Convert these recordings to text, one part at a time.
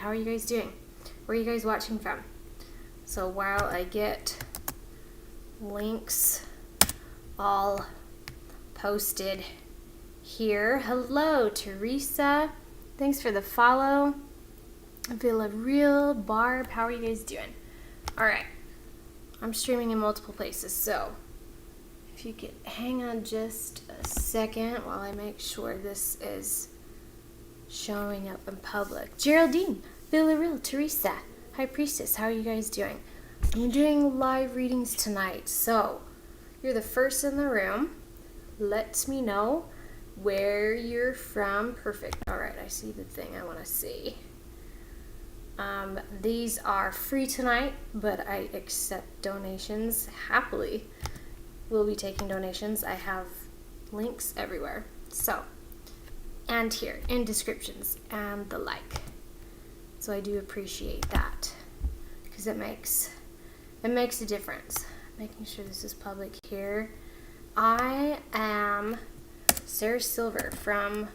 How are you guys doing? Where are you guys watching from? So while I get links all posted here. Hello, Teresa. Thanks for the follow. Villarreal, Barb. How are you guys doing? All right. I'm streaming in multiple places, so if you could hang on just a second while I make sure this is showing up in public. Geraldine, Villarreal, Teresa, High Priestess, how are you guys doing? I'm doing live readings tonight, so you're the first in the room. Let me know where you're from. Perfect. All right, I see the thing I want to see. These are free tonight, but I accept donations happily. We'll be taking donations. I have links everywhere. So, and here in descriptions and the like. So I do appreciate that because it makes a difference. Making sure this is public here. I am Sarah Sylver from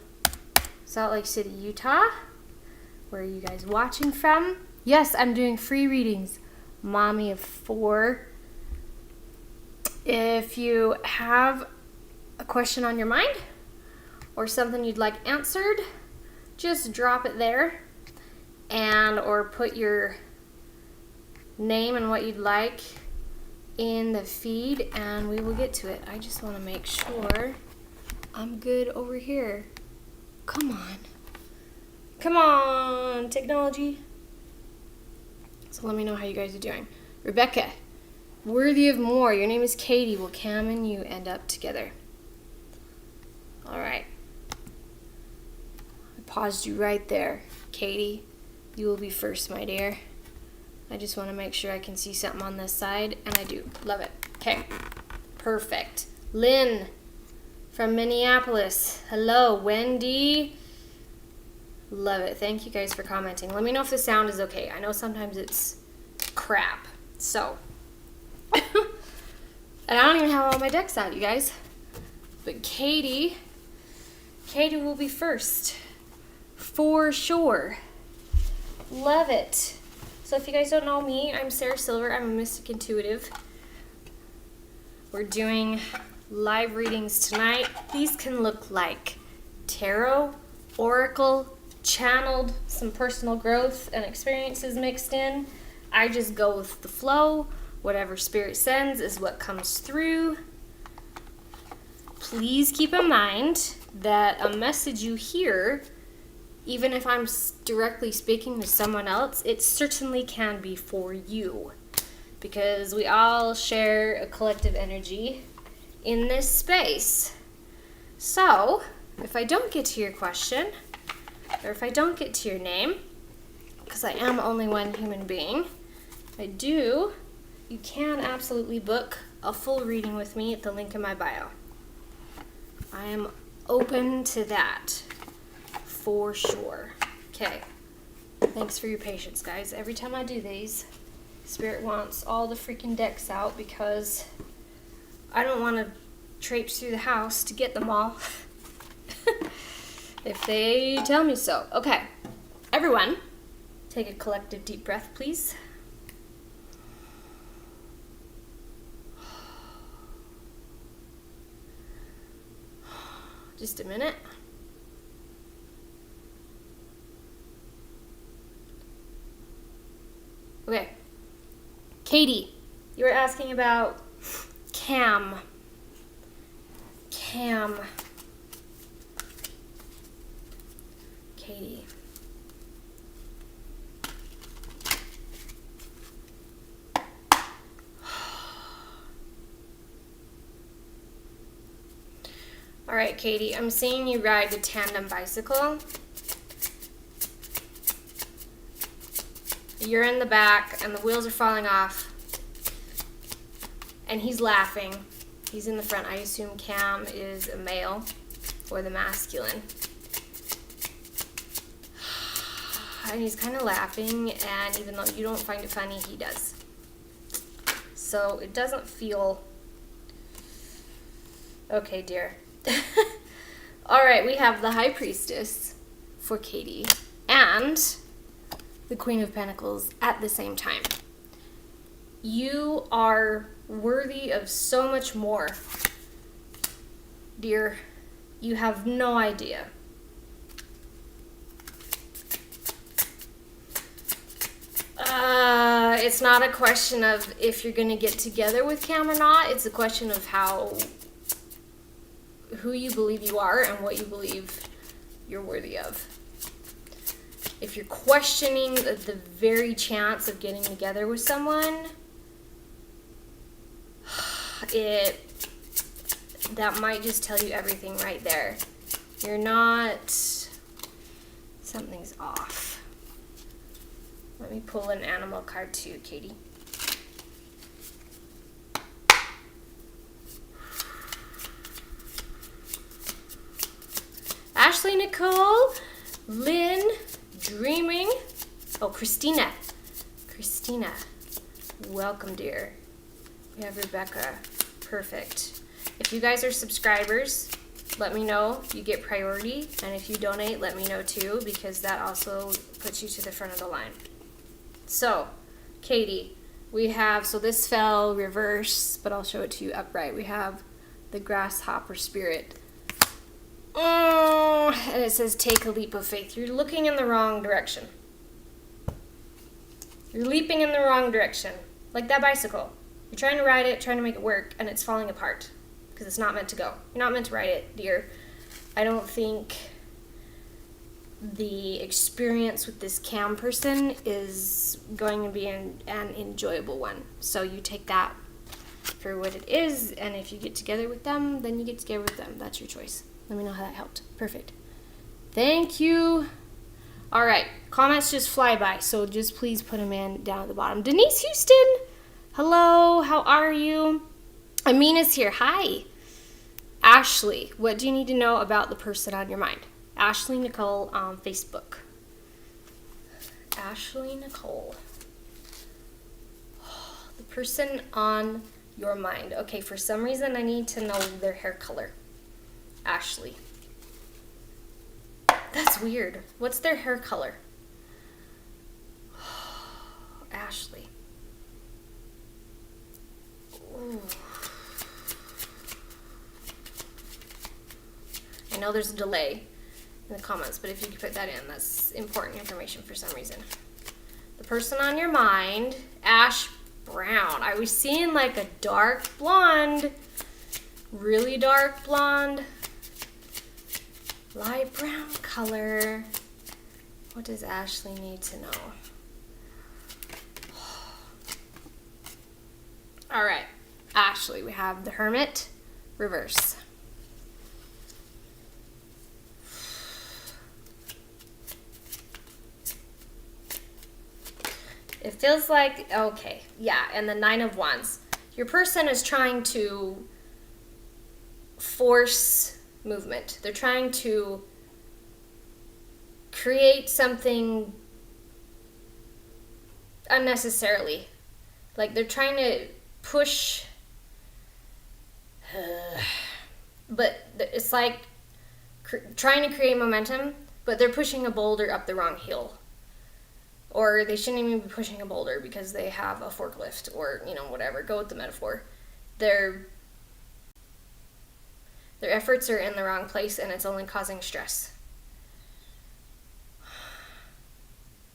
Salt Lake City, Utah. Where are you guys watching from? Yes, I'm doing free readings. Mommy of 4. If you have a question on your mind or something you'd like answered, just drop it there and or put your name and what you'd like in the feed and we will get to it. I just want to make sure I'm good over here. Come on. Come on, technology. So let me know how you guys are doing. Rebecca, worthy of more. Your name is Katie. Will Cam and you end up together? All right. I paused you right there. Katie, you will be first, my dear. I just want to make sure I can see something on this side, and I do. Love it. Okay. Perfect. Lynn from Minneapolis. Hello, Wendy. Love it. Thank you guys for commenting. Let me know if the sound is okay. I know sometimes it's crap. So, and I don't even have all my decks out, you guys. But Katie will be first. For sure. Love it. So if you guys don't know me, I'm Sarah Sylver. I'm a mystic intuitive. We're doing live readings tonight. These can look like tarot, oracle, channeled, some personal growth and experiences mixed in. I just go with the flow. Whatever spirit sends is what comes through. Please keep in mind that a message you hear, even if I'm directly speaking to someone else, it certainly can be for you because we all share a collective energy in this space. So, if I don't get to your question, or if I don't get to your name, because I am only one human being, you can absolutely book a full reading with me at the link in my bio. I am open to that for sure. Okay. Thanks for your patience, guys. Every time I do these, Spirit wants all the freaking decks out because I don't want to traipse through the house to get them all. If they tell me so. Okay. Everyone, take a collective deep breath, please. Just a minute. Okay. Katie, you were asking about Cam. Katie. All right, Katie, I'm seeing you ride a tandem bicycle. You're in the back and the wheels are falling off. And he's laughing. He's in the front. I assume Cam is a male or the masculine. And he's kind of laughing, and even though you don't find it funny, he does. So it doesn't feel... Okay, dear. All right, we have the High Priestess for Katie. And the Queen of Pentacles at the same time. You are worthy of so much more, dear. You have no idea. It's not a question of if you're going to get together with Cam or not. It's a question of who you believe you are and what you believe you're worthy of. If you're questioning the very chance of getting together with someone, that might just tell you everything right there. You're not, something's off. Let me pull an animal card too, Katie. Ashley, Nicole, Lynn, Dreaming. Oh, Christina. Christina. Welcome, dear. We have Rebecca. Perfect. If you guys are subscribers, let me know. You get priority. And if you donate, let me know too, because that also puts you to the front of the line. So, Katie, we have, so this fell reverse, but I'll show it to you upright. We have the grasshopper spirit. Oh, and it says, take a leap of faith. You're looking in the wrong direction. You're leaping in the wrong direction. Like that bicycle. You're trying to ride it, trying to make it work, and it's falling apart because it's not meant to go. You're not meant to ride it, dear. I don't think the experience with this Cam person is going to be an enjoyable one. So you take that for what it is, and if you get together with them, then you get together with them. That's your choice. Let me know how that helped. Perfect. Thank you. All right. Comments just fly by, so just please put them in down at the bottom. Denise Houston. Hello. How are you? Amina's here. Hi. Ashley, what do you need to know about the person on your mind? Ashley Nicole on Facebook. Ashley Nicole. The person on your mind. Okay, for some reason I need to know their hair color. Ashley. That's weird. What's their hair color? Ashley. Ooh. I know there's a delay in the comments, but if you could put that in, that's important information for some reason. The person on your mind, Ash Brown. I was seeing like a dark blonde, really dark blonde, light brown color. What does Ashley need to know? All right, Ashley, we have the Hermit reverse. It feels like, okay, yeah, and the Nine of Wands. Your person is trying to force movement. They're trying to create something unnecessarily. Like they're trying to push, but it's like trying to create momentum, but they're pushing a boulder up the wrong hill. Or they shouldn't even be pushing a boulder because they have a forklift or, you know, whatever. Go with the metaphor. Their efforts are in the wrong place and it's only causing stress.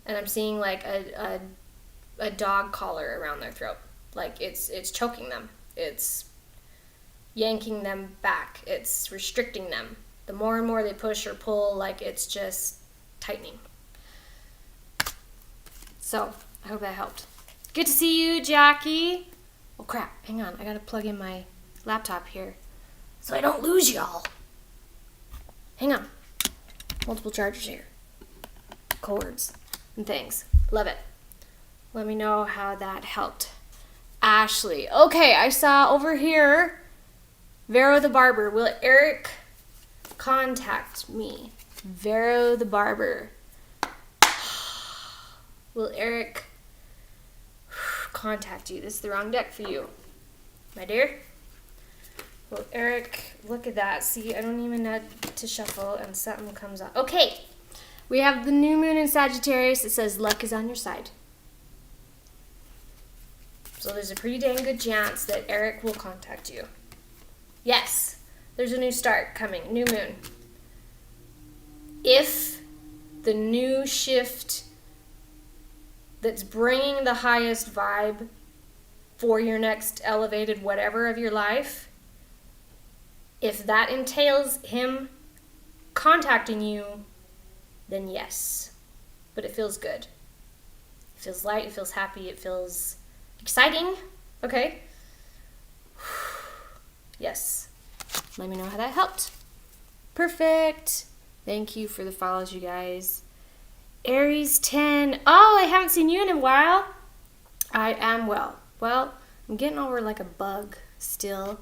And I'm seeing like a dog collar around their throat. Like it's choking them. It's yanking them back. It's restricting them. The more and more they push or pull, like it's just tightening. So, I hope that helped. Good to see you, Jackie. Oh, crap. Hang on. I got to plug in my laptop here so I don't lose y'all. Hang on. Multiple chargers here. Cords and things. Love it. Let me know how that helped. Ashley. Okay, I saw over here Vero the Barber. Will Eric contact me? Vero the Barber. Will Eric contact you? This is the wrong deck for you, my dear. Will Eric, look at that. See, I don't even need to shuffle and something comes up. Okay, We have the new moon in Sagittarius. It says luck is on your side. So there's a pretty dang good chance that Eric will contact you. Yes, there's a new start coming, new moon. If the new shift that's bringing the highest vibe for your next elevated whatever of your life, if that entails him contacting you, then yes. But it feels good. It feels light, it feels happy, it feels exciting. Okay. Yes. Let me know how that helped. Perfect. Thank you for the follows, you guys. Aries 10. Oh, I haven't seen you in a while. I am well. Well, I'm getting over like a bug still,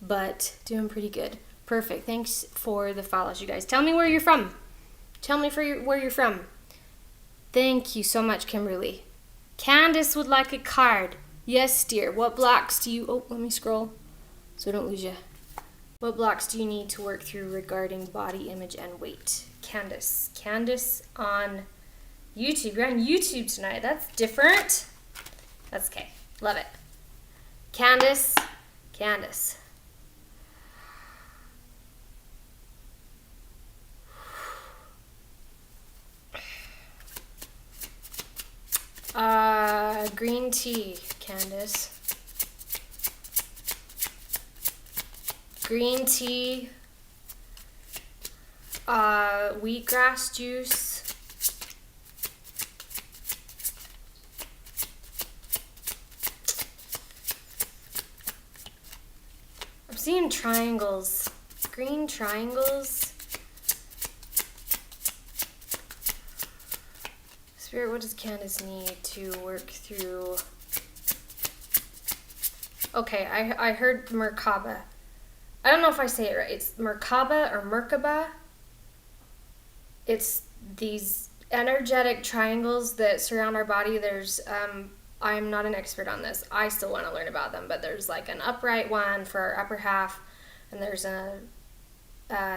but doing pretty good. Perfect. Thanks for the follows, you guys. Tell me where you're from. Tell me where you're from. Thank you so much, Kimberly. Candace would like a card. Yes, dear. What blocks do you... Oh, let me scroll so I don't lose you. What blocks do you need to work through regarding body image and weight? Candace. Candace on YouTube. You're on YouTube tonight. That's different. That's okay. Love it. Candace. Candace. Green tea, Candace. Green tea, wheatgrass juice, I'm seeing triangles, green triangles. Spirit, what does Candace need to work through? Okay, I heard Merkaba. I don't know if I say it right. It's Merkaba or Merkaba. It's these energetic triangles that surround our body. There's, I'm not an expert on this. I still want to learn about them, but there's like an upright one for our upper half, and there's a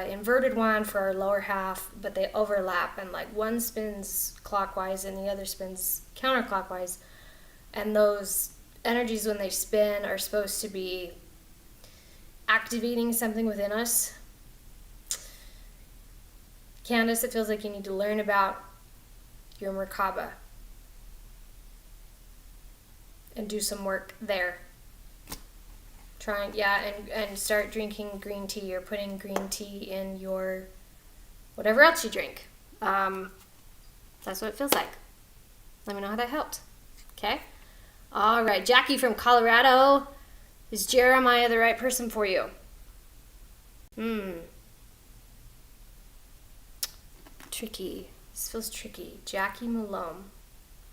inverted one for our lower half, but they overlap, and like one spins clockwise and the other spins counterclockwise, and those energies when they spin are supposed to be activating something within us. Candace, it feels like you need to learn about your Merkaba and do some work there. And start drinking green tea or putting green tea in your whatever else you drink. That's what it feels like. Let me know how that helped. Okay? All right, Jackie from Colorado. Is Jeremiah the right person for you? Tricky. This feels tricky. Jackie Malone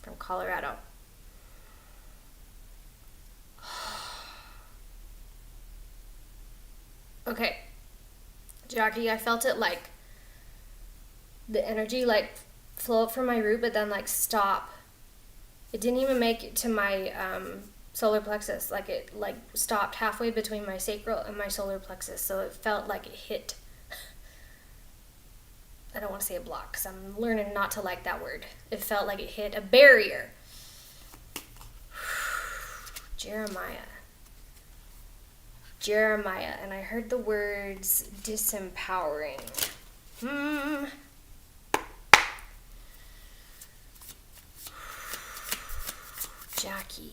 from Colorado. Okay, Jackie, I felt it like the energy like flow up from my root, but then like stop. It didn't even make it to my solar plexus. Like it like stopped halfway between my sacral and my solar plexus. So it felt like it hit. I don't want to say a block because I'm learning not to like that word. It felt like it hit a barrier. Jeremiah, and I heard the words disempowering. Jackie.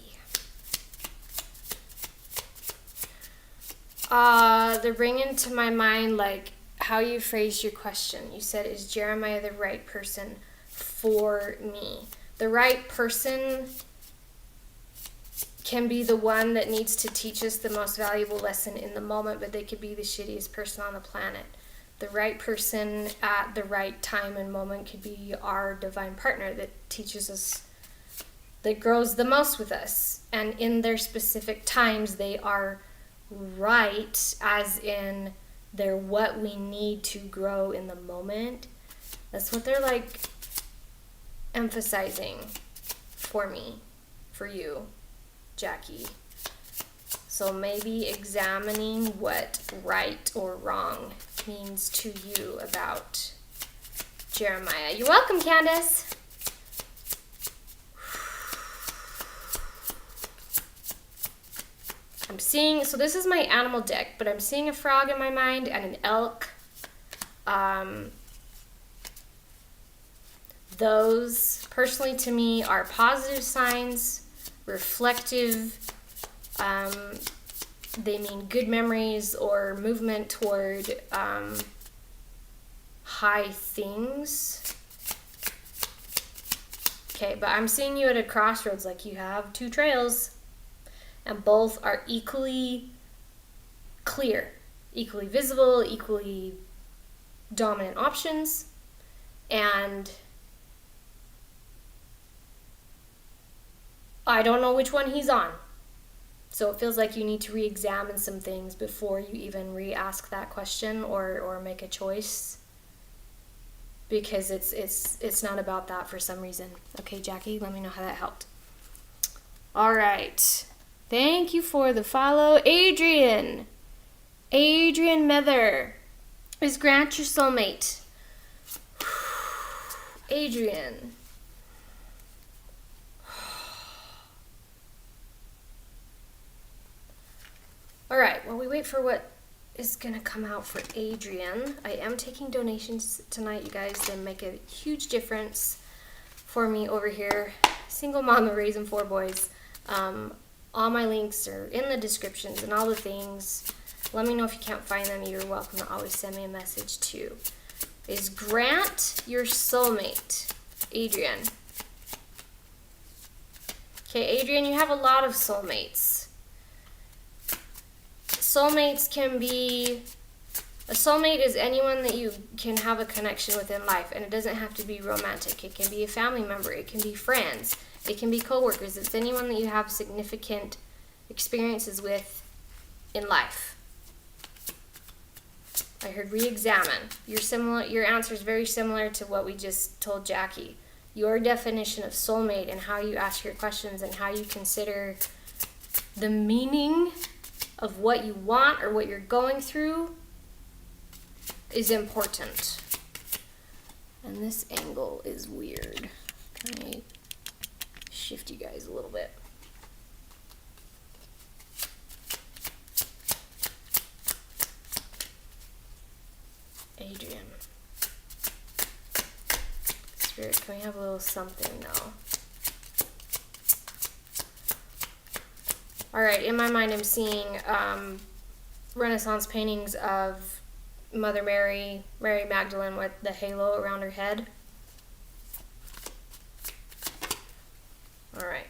They're bringing to my mind like how you phrased your question. You said, is Jeremiah the right person for me? The right person can be the one that needs to teach us the most valuable lesson in the moment, but they could be the shittiest person on the planet. The right person at the right time and moment could be our divine partner that teaches us, that grows the most with us. And in their specific times, they are right, as in they're what we need to grow in the moment. That's what they're like emphasizing for me, for you, Jackie. So maybe examining what right or wrong means to you about Jeremiah. You're welcome, Candace. I'm seeing, so this is my animal deck, but I'm seeing a frog in my mind and an elk. Those, personally to me, are positive signs, reflective. They mean good memories or movement toward high things. Okay, but I'm seeing you at a crossroads, like you have two trails, and both are equally clear, equally visible, equally dominant options, and I don't know which one he's on. So it feels like you need to re-examine some things before you even re-ask that question or make a choice, because it's not about that for some reason. Okay, Jackie, let me know how that helped. All right. Thank you for the follow. Adrian Mether. Is Grant your soulmate? Adrian. All right, while we wait for what is going to come out for Adrian, I am taking donations tonight, you guys. They make a huge difference for me over here. Single mama raising 4 boys. All my links are in the descriptions and all the things. Let me know if you can't find them. You're welcome to always send me a message too. Is Grant your soulmate? Adrian. Okay, Adrian, you have a lot of soulmates. Soulmates can be... A soulmate is anyone that you can have a connection with in life, and it doesn't have to be romantic. It can be a family member. It can be friends. It can be coworkers. It's anyone that you have significant experiences with in life. I heard re-examine. Your answer is very similar to what we just told Jackie. Your definition of soulmate and how you ask your questions and how you consider the meaning of what you want or what you're going through is important. And this angle is weird. Can I shift you guys a little bit? Adrian. Spirit, can we have a little something now? Alright, in my mind I'm seeing Renaissance paintings of Mother Mary, Mary Magdalene with the halo around her head. Alright.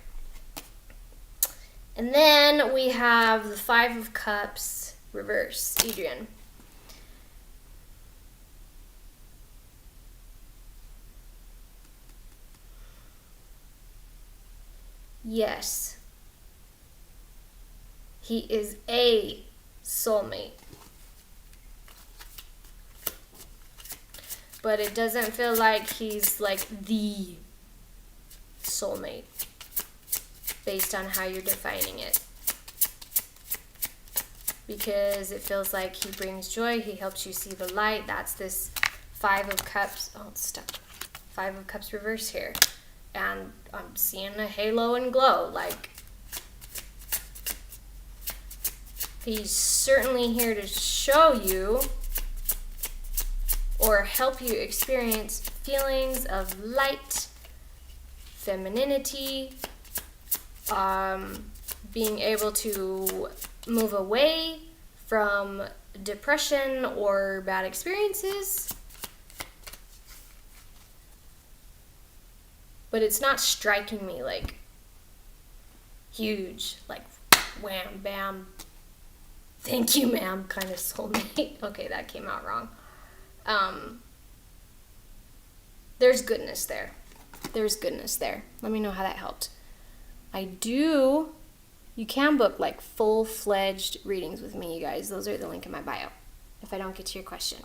And then we have the 5 of Cups reverse. Adrian. Yes. He is a soulmate. But it doesn't feel like he's like the soulmate based on how you're defining it. Because it feels like he brings joy, he helps you see the light. That's this 5 of Cups. Oh, it's stuck. 5 of Cups reverse here. And I'm seeing a halo and glow. Like, he's certainly here to show you or help you experience feelings of light, femininity, being able to move away from depression or bad experiences. But it's not striking me like huge, like wham, bam, thank you, ma'am, kind of soulmate. Okay, that came out wrong. There's goodness there. There's goodness there. Let me know how that helped. You can book like full-fledged readings with me, you guys. Those are the link in my bio if I don't get to your question.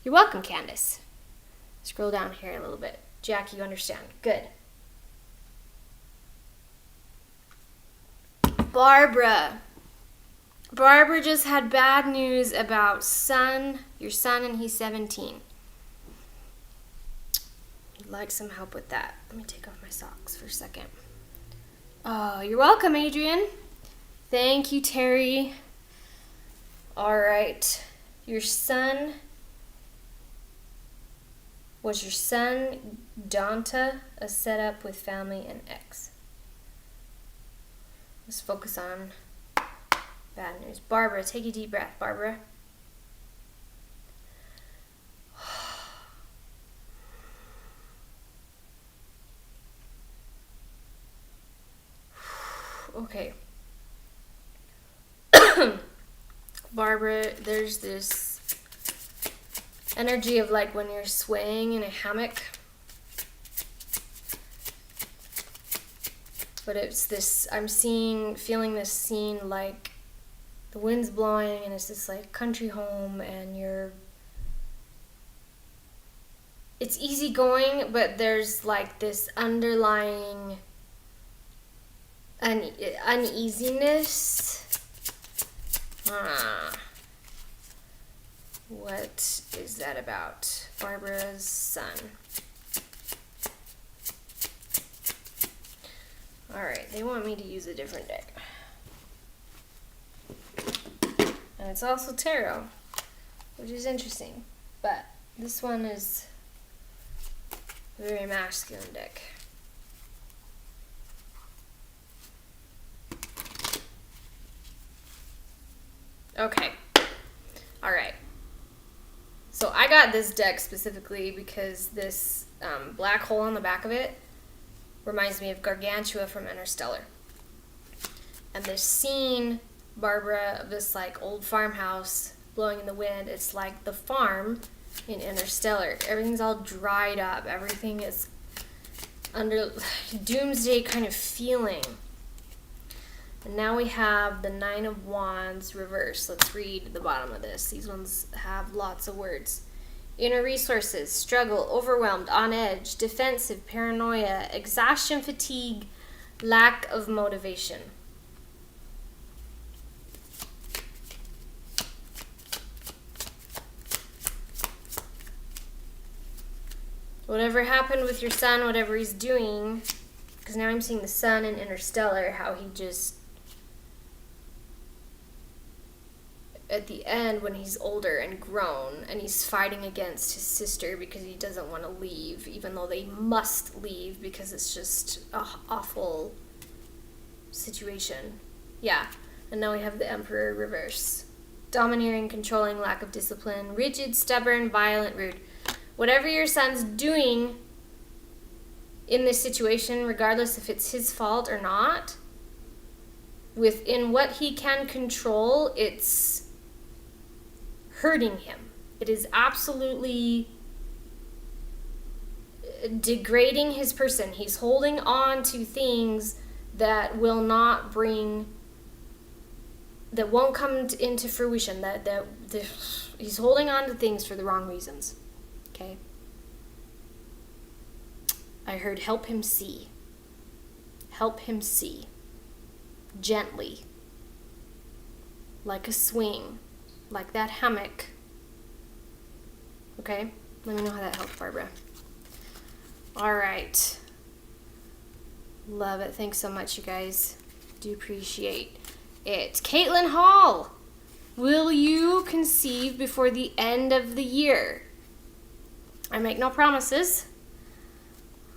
You're welcome, Candace. Scroll down here a little bit. Jackie, you understand. Good. Barbara. Barbara just had bad news about your son, and he's 17. like some help with that. Let me take off my socks for a second. Oh, you're welcome, Adrian. Thank you, Terry. All right. Was your son Donta a setup with family and ex? Let's focus on bad news. Barbara, take a deep breath, Barbara. Okay. Barbara, there's this energy of like when you're swaying in a hammock. But it's this, feeling this scene like the wind's blowing and it's this like country home and it's easy going, but there's like this underlying uneasiness. What is that about? Barbara's son. Alright, they want me to use a different deck. And it's also tarot, which is interesting. But this one is a very masculine deck. Okay. Alright. So I got this deck specifically because this black hole on the back of it reminds me of Gargantua from Interstellar. And this scene, Barbara, of this like old farmhouse blowing in the wind, it's like the farm in Interstellar. Everything's all dried up. Everything is under doomsday kind of feeling. And now we have the Nine of Wands reversed. Let's read the bottom of this. These ones have lots of words. Inner resources, struggle, overwhelmed, on edge, defensive, paranoia, exhaustion, fatigue, lack of motivation. Whatever happened with your son, whatever he's doing, because now I'm seeing the sun in Interstellar, how he just, at the end when he's older and grown and he's fighting against his sister because he doesn't want to leave, even though they must leave because it's just an awful situation. Yeah, and now we have the Emperor reverse. Domineering, controlling, lack of discipline, rigid, stubborn, violent, rude. Whatever your son's doing in this situation, regardless if it's his fault or not, within what he can control, it's hurting him. It is absolutely degrading his person. He's holding on to things that will not that won't come into fruition. He's holding on to things for the wrong reasons. Okay? I heard help him see. Help him see. Gently. Like a swing. Like that hammock. Okay? Let me know how that helped, Barbara. Alright. Love it. Thanks so much, you guys. Do appreciate it. Caitlin Hall. Will you conceive before the end of the year? I make no promises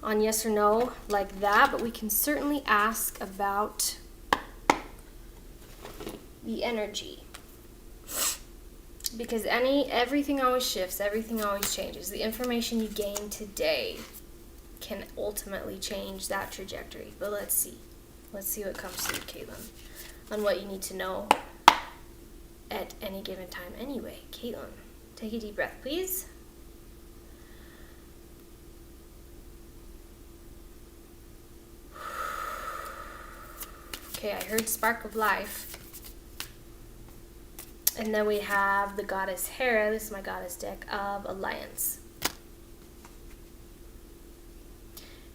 on yes or no like that, but we can certainly ask about the energy. Because everything always shifts, everything always changes. The information you gain today can ultimately change that trajectory. But let's see. Let's see what comes through, Caitlin, on what you need to know at any given time. Anyway, Caitlin, take a deep breath, please. Okay, I heard spark of life. And then we have the goddess Hera. This is my goddess deck of alliance.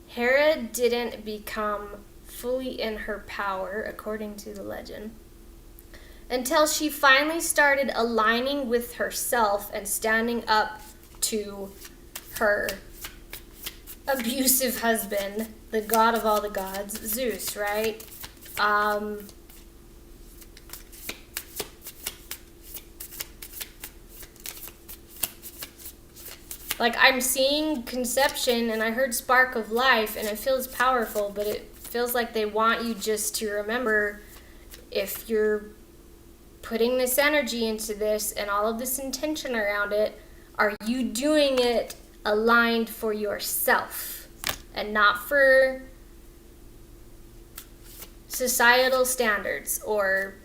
Hera didn't become fully in her power, according to the legend, until she finally started aligning with herself and standing up to her abusive husband, the god of all the gods, Zeus, right? Like, I'm seeing conception, and I heard spark of life, and it feels powerful, but it feels like they want you just to remember, if you're putting this energy into this and all of this intention around it, are you doing it aligned for yourself and not for societal standards or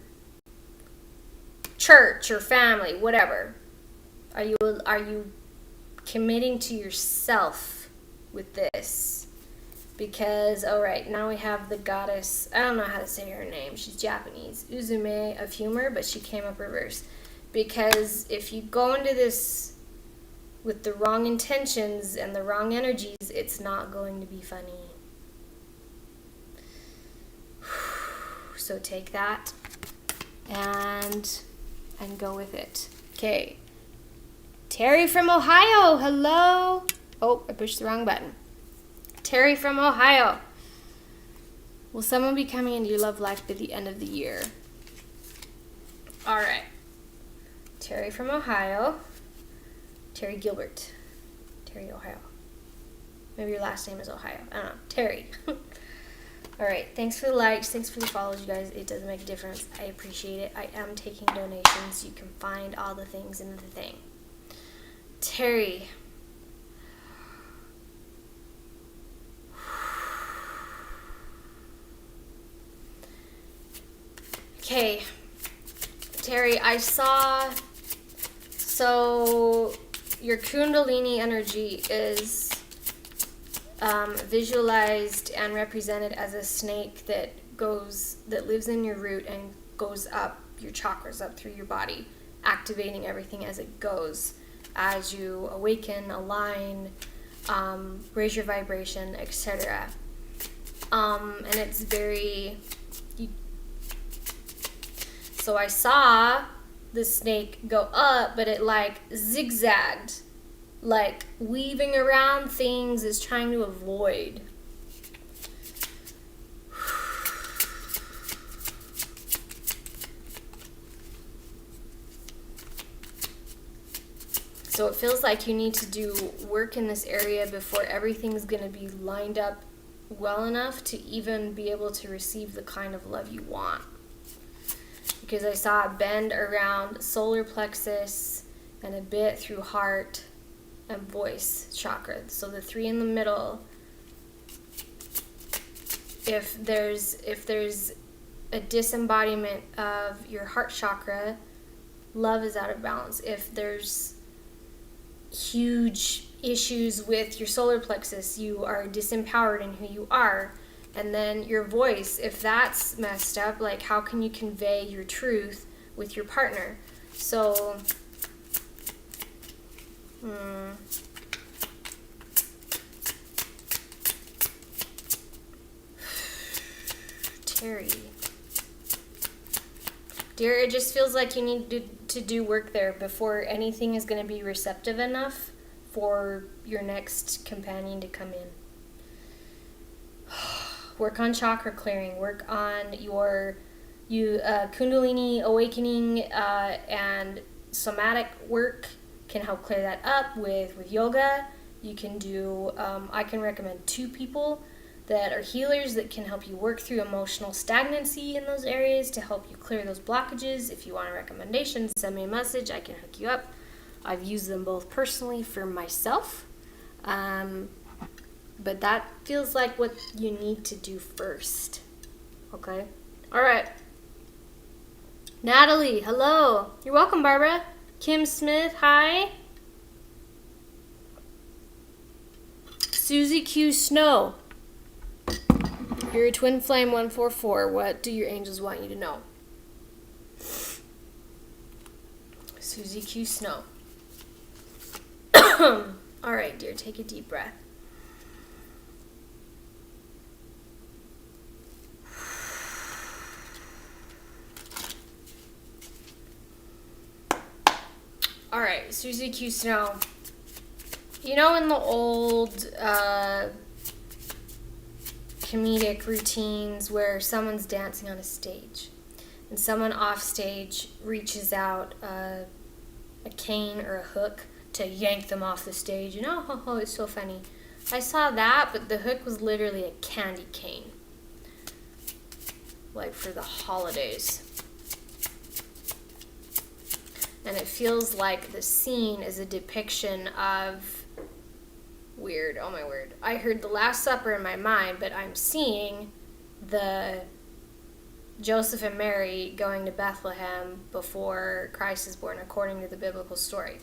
church or family, whatever? Are you committing to yourself with this? Because, all right, now we have the goddess, I don't know how to say her name, she's Japanese, Uzume of humor, but she came up reverse. Because if you go into this with the wrong intentions and the wrong energies, it's not going to be funny. So take that and go with it. Okay. Terry from Ohio, hello. Oh, I pushed the wrong button. Terry from Ohio. Will someone be coming into your love life by the end of the year? All right. Terry from Ohio. Terry Gilbert. Terry, Ohio. Maybe your last name is Ohio. I don't know. Terry. All right. Thanks for the likes. Thanks for the follows, you guys. It does make a difference. I appreciate it. I am taking donations. You can find all the things in the thing. Terry. Okay. Terry, I saw, so your Kundalini energy is visualized and represented as a snake that lives in your root and goes up your chakras, up through your body, activating everything as it goes, as you awaken, align, raise your vibration, etc. And it's very... So I saw the snake go up, but it like zigzagged, like weaving around things it's trying to avoid. So it feels like you need to do work in this area before everything's going to be lined up well enough to even be able to receive the kind of love you want. Because I saw a bend around solar plexus and a bit through heart and voice chakra. So the three in the middle, if there's a disembodiment of your heart chakra, love is out of balance. If there's huge issues with your solar plexus, you are disempowered in who you are. And then your voice, if that's messed up, like how can you convey your truth with your partner? So, Terry. Dear, it just feels like you need to do work there before anything is going to be receptive enough for your next companion to come in. Work on chakra clearing. Work on your Kundalini awakening, and somatic work can help clear that up with yoga. You can do, I can recommend 2 people that are healers that can help you work through emotional stagnancy in those areas to help you clear those blockages. If you want a recommendation, send me a message. I can hook you up. I've used them both personally for myself. But that feels like what you need to do first. Okay? All right. Natalie, hello. You're welcome, Barbara. Kim Smith, hi. Susie Q. Snow. You're a twin flame 144. What do your angels want you to know? Susie Q. Snow. All right, dear, take a deep breath. All right, Susie Q. Snow. You know, in the old comedic routines where someone's dancing on a stage and someone off stage reaches out a cane or a hook to yank them off the stage, you know, oh, it's so funny. I saw that, but the hook was literally a candy cane, like for the holidays. And it feels like the scene is a depiction of weird, oh my word. I heard the Last Supper in my mind, but I'm seeing the Joseph and Mary going to Bethlehem before Christ is born, according to the biblical story.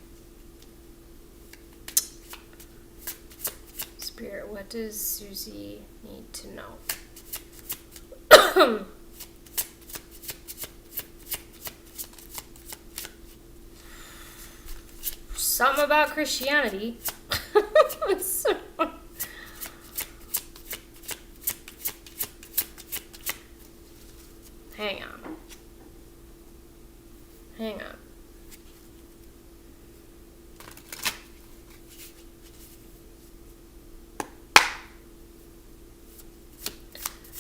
Spirit, what does Susie need to know? Something about Christianity. Hang on.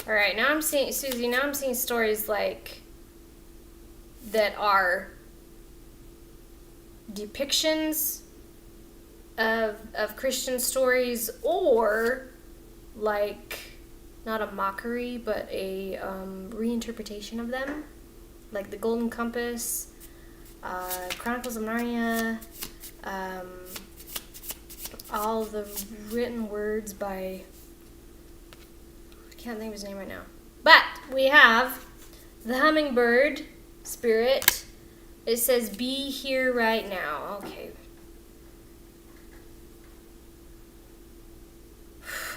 All right, now I'm seeing, Susie, now I'm seeing stories like that are depictions of Christian stories, or like not a mockery but a reinterpretation of them, like the Golden Compass, Chronicles of Narnia, all the written words by, I can't think of his name right now, but we have the hummingbird spirit. It says, be here right now. Okay.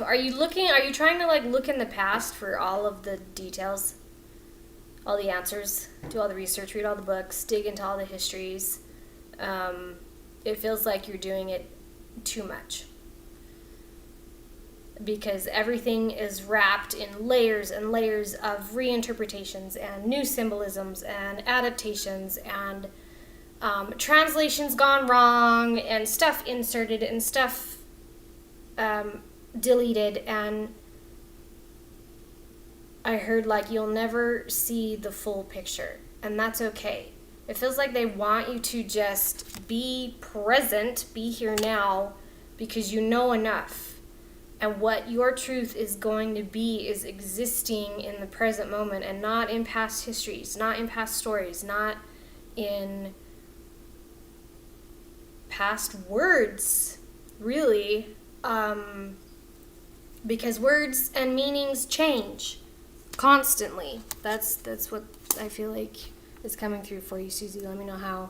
Are you trying to like look in the past for all of the details? All the answers? Do all the research, read all the books, dig into all the histories. It feels like you're doing it too much. Because everything is wrapped in layers and layers of reinterpretations and new symbolisms and adaptations and translations gone wrong and stuff inserted and stuff deleted, and I heard like you'll never see the full picture, and that's okay. It feels like they want you to just be present, be here now, because you know enough. And what your truth is going to be is existing in the present moment and not in past histories, not in past stories, not in past words, really. Because words and meanings change constantly. That's what I feel like is coming through for you, Susie. Let me know how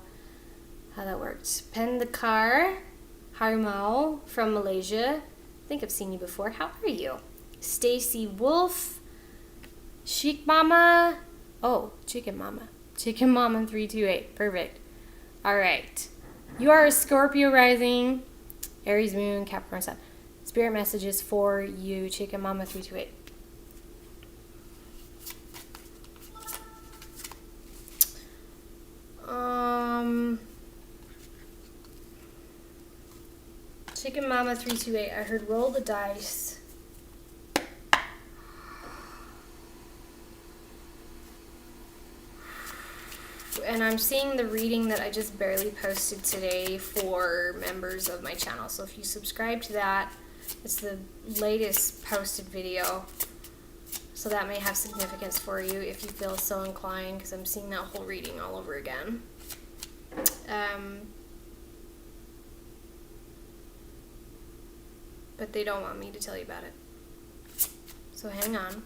that works. Pendekar Harimau from Malaysia. I think I've seen you before. How are you? Stacy Wolf. Chic Mama. Oh, Chicken Mama. Chicken Mama 328. Perfect. All right. You are a Scorpio rising, Aries moon, Capricorn sun. Spirit messages for you, Chicken Mama 328. Chicken Mama 328. I heard roll the dice. And I'm seeing the reading that I just barely posted today for members of my channel. So if you subscribe to that, it's the latest posted video. So that may have significance for you if you feel so inclined, because I'm seeing that whole reading all over again. But they don't want me to tell you about it. So hang on.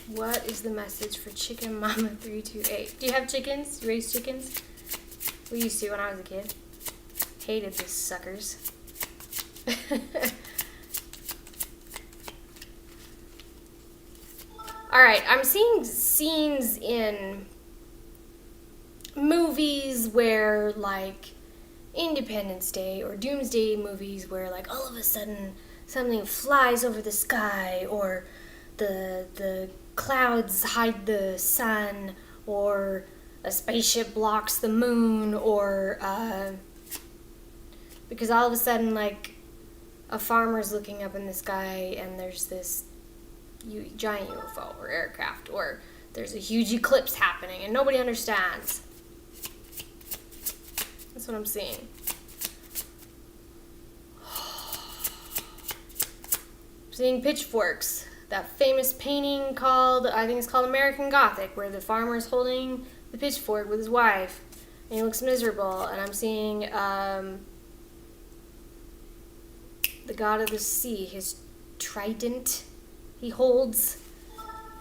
What is the message for Chicken Mama 328? Do you have chickens? You raise chickens? We used to when I was a kid. Hated these suckers. Alright, I'm seeing scenes in movies where, like, Independence Day or Doomsday movies where, like, all of a sudden something flies over the sky, or the clouds hide the sun, or a spaceship blocks the moon, or Because all of a sudden, like, a farmer's looking up in the sky and there's this giant UFO or aircraft, or there's a huge eclipse happening and nobody understands. That's what I'm seeing. I'm seeing pitchforks. That famous painting called, I think it's called American Gothic, where the farmer's holding the pitchfork with his wife and he looks miserable. And I'm seeing the god of the sea, his trident he holds.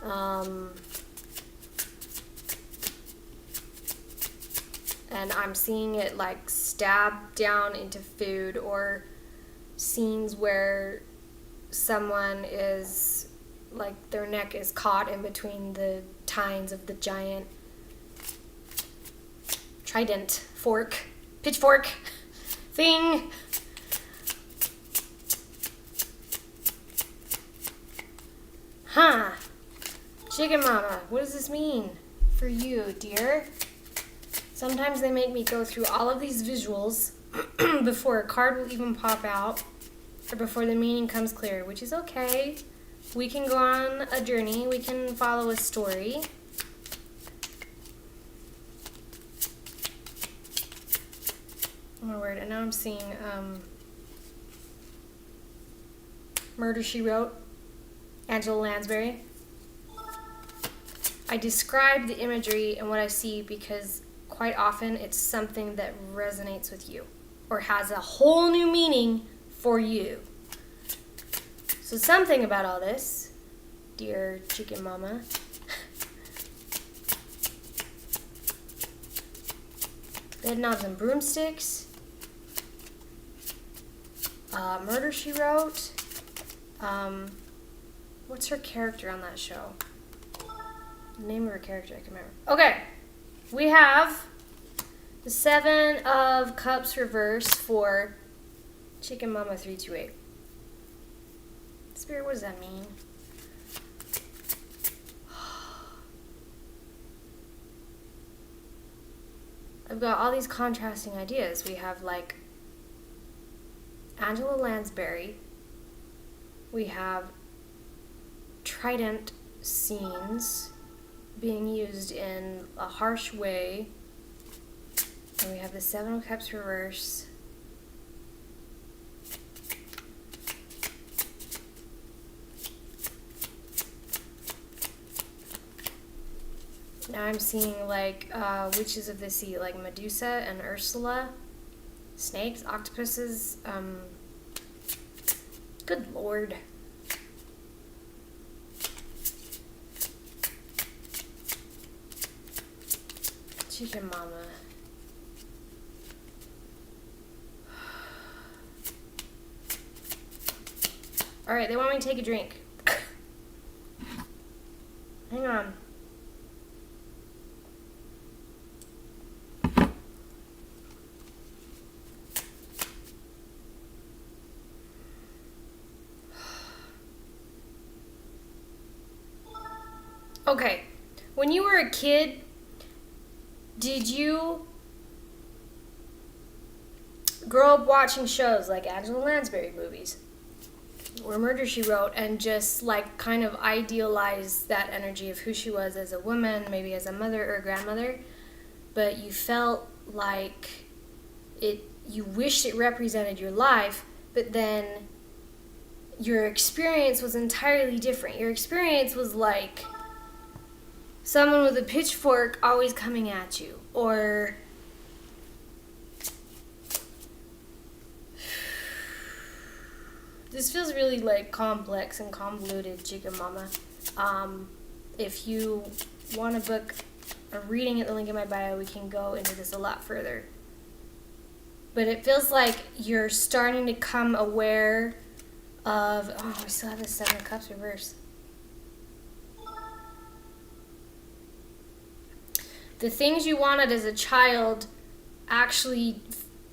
And I'm seeing it like stab down into food, or scenes where someone is like their neck is caught in between the tines of the giant pitchfork thing. Huh. Chicken Mama, what does this mean for you, dear? Sometimes they make me go through all of these visuals before a card will even pop out, or before the meaning comes clear, which is okay. We can go on a journey. We can follow a story. Oh my word, and now I'm seeing Murder, She Wrote, Angela Lansbury. I describe the imagery and what I see because quite often it's something that resonates with you or has a whole new meaning for you. So something about all this, dear Chicken Mama, Bed Knobs and Broomsticks, Murder, She Wrote. What's her character on that show? The name of her character, I can remember. Okay, we have the 7 of Cups reversed for Chicken Mama 328. Spirit, what does that mean? I've got all these contrasting ideas. We have like Angela Lansbury. We have trident scenes being used in a harsh way. And we have the 7 of Cups reverse. Now I'm seeing like witches of the sea, like Medusa and Ursula, snakes, octopuses. Good Lord. Chicken Mama. All right, they want me to take a drink. Hang on. Okay, when you were a kid, did you grow up watching shows like Angela Lansbury movies or Murder, She Wrote, and just like kind of idealize that energy of who she was as a woman, maybe as a mother or a grandmother, but you felt like you wished it represented your life, but then your experience was entirely different. Your experience was like someone with a pitchfork always coming at you, or this feels really like complex and convoluted, Chicken Mama. If you want to book a reading at the link in my bio, we can go into this a lot further. But it feels like you're starting to come aware of, we still have the 7 of Cups reverse. The things you wanted as a child actually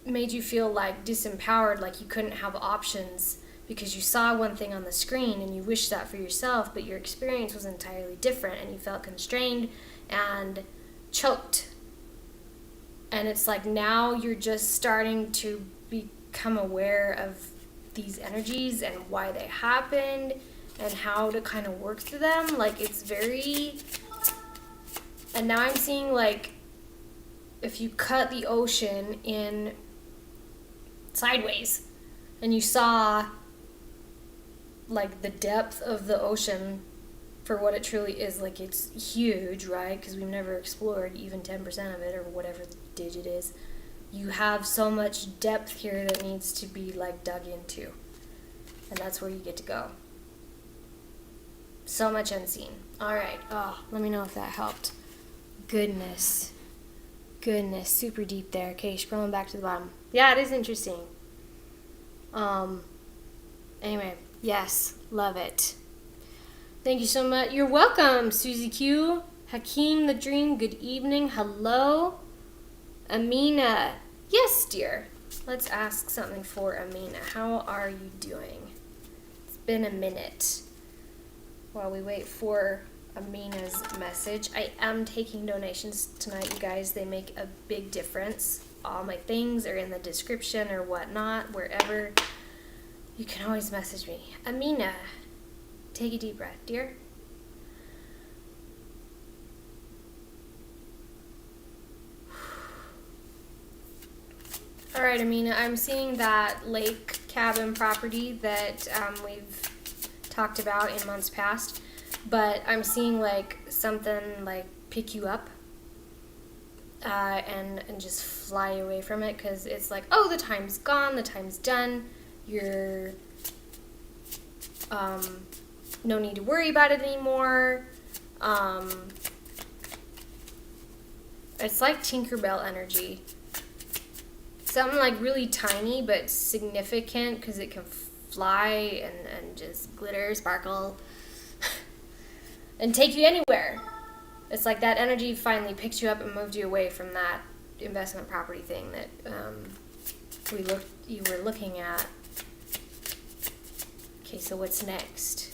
made you feel like disempowered, like you couldn't have options because you saw one thing on the screen and you wished that for yourself, but your experience was entirely different and you felt constrained and choked. And it's like now you're just starting to become aware of these energies and why they happened and how to kind of work through them. Like, it's very... And now I'm seeing, like, if you cut the ocean in sideways and you saw, like, the depth of the ocean for what it truly is, like, it's huge, right? Because we've never explored even 10% of it, or whatever the digit is. You have so much depth here that needs to be, like, dug into. And that's where you get to go. So much unseen. All right. Oh, let me know if that helped. Goodness. Super deep there. Okay, scrolling back to the bottom. Yeah, it is interesting. Anyway, yes, love it. Thank you so much. You're welcome, Susie Q. Hakeem the Dream, good evening. Hello. Amina. Yes, dear. Let's ask something for Amina. How are you doing? It's been a minute. While we wait for Amina's message, I am taking donations tonight, you guys. They make a big difference. All my things are in the description or whatnot, wherever. You can always message me. Amina, take a deep breath, dear. All right, Amina, I'm seeing that lake cabin property that we've talked about in months past, but I'm seeing like something like pick you up and just fly away from it, because it's like, oh, the time's gone, the time's done, you're no need to worry about it anymore. It's like Tinkerbell energy. Something like really tiny but significant, because it can fly and just glitter, sparkle, and take you anywhere. It's like that energy finally picked you up and moved you away from that investment property thing that you were looking at. Okay, so what's next?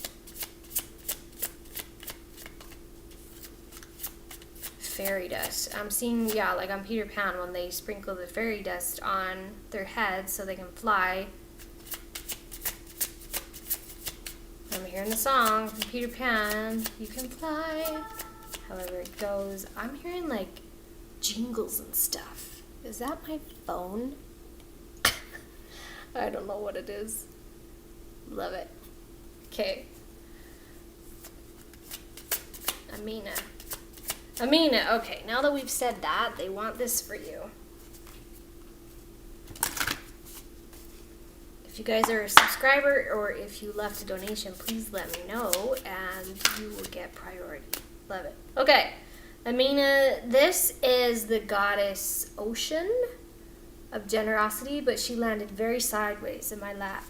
Fairy dust. I'm seeing, yeah, like on Peter Pan when they sprinkle the fairy dust on their heads so they can fly. I'm hearing the song from Peter Pan, you can fly. However it goes. I'm hearing like jingles and stuff. Is that my phone? I don't know what it is. Love it. Okay. Amina, okay, now that we've said that, they want this for you. If you guys are a subscriber or if you left a donation, please let me know and you will get priority. Love it. Okay, Amina, this is the goddess Ocean of generosity, but she landed very sideways in my lap.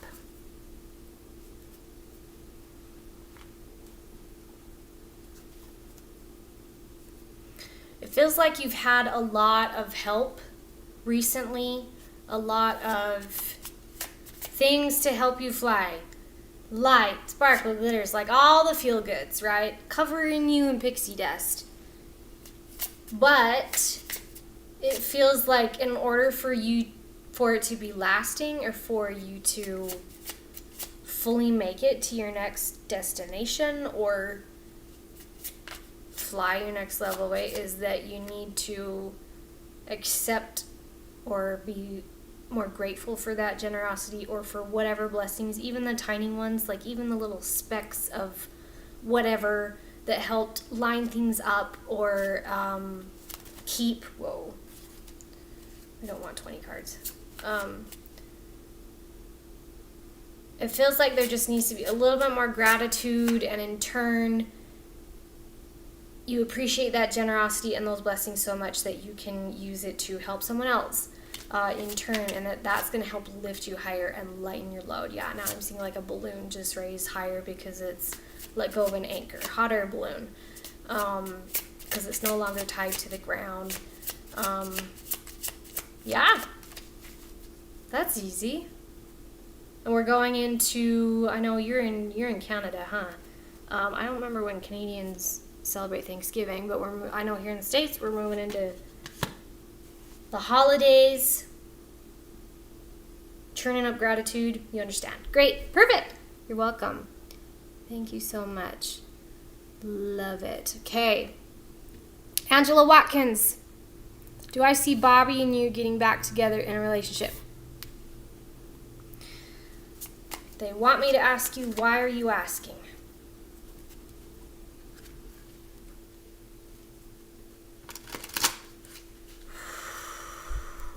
It feels like you've had a lot of help recently, a lot of things to help you fly. Light, sparkle, glitters, like all the feel goods, right? Covering you in pixie dust. But it feels like in order for it to be lasting, or for you to fully make it to your next destination or fly your next level away, is that you need to accept or be more grateful for that generosity, or for whatever blessings, even the tiny ones, like even the little specks of whatever that helped line things up or keep. Whoa, I don't want 20 cards. It feels like there just needs to be a little bit more gratitude, and in turn you appreciate that generosity and those blessings so much that you can use it to help someone else in turn, and that's going to help lift you higher and lighten your load. Yeah, now I'm seeing like a balloon just raised higher because it's let go of an anchor. Hot air balloon, because it's no longer tied to the ground. Yeah, that's easy. And we're going into, I know you're in Canada, huh? I don't remember when Canadians celebrate Thanksgiving, but I know here in the States we're moving into the holidays. churning up gratitude. You understand. Great. Perfect. You're welcome. Thank you so much. Love it. Okay. Angela Watkins. Do I see Bobby and you getting back together in a relationship? They want me to ask you, why are you asking?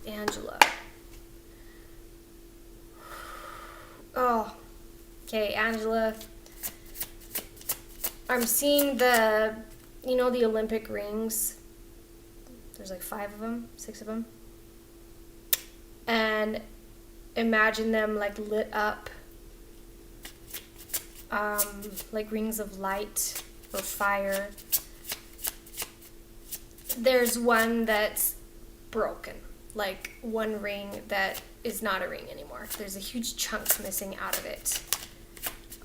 Angela. Oh, okay, Angela. I'm seeing the Olympic rings. There's like 5 of them, 6 of them. And imagine them like lit up, like rings of light or fire. There's one that's broken, like one ring that is not a ring anymore. There's a huge chunk missing out of it.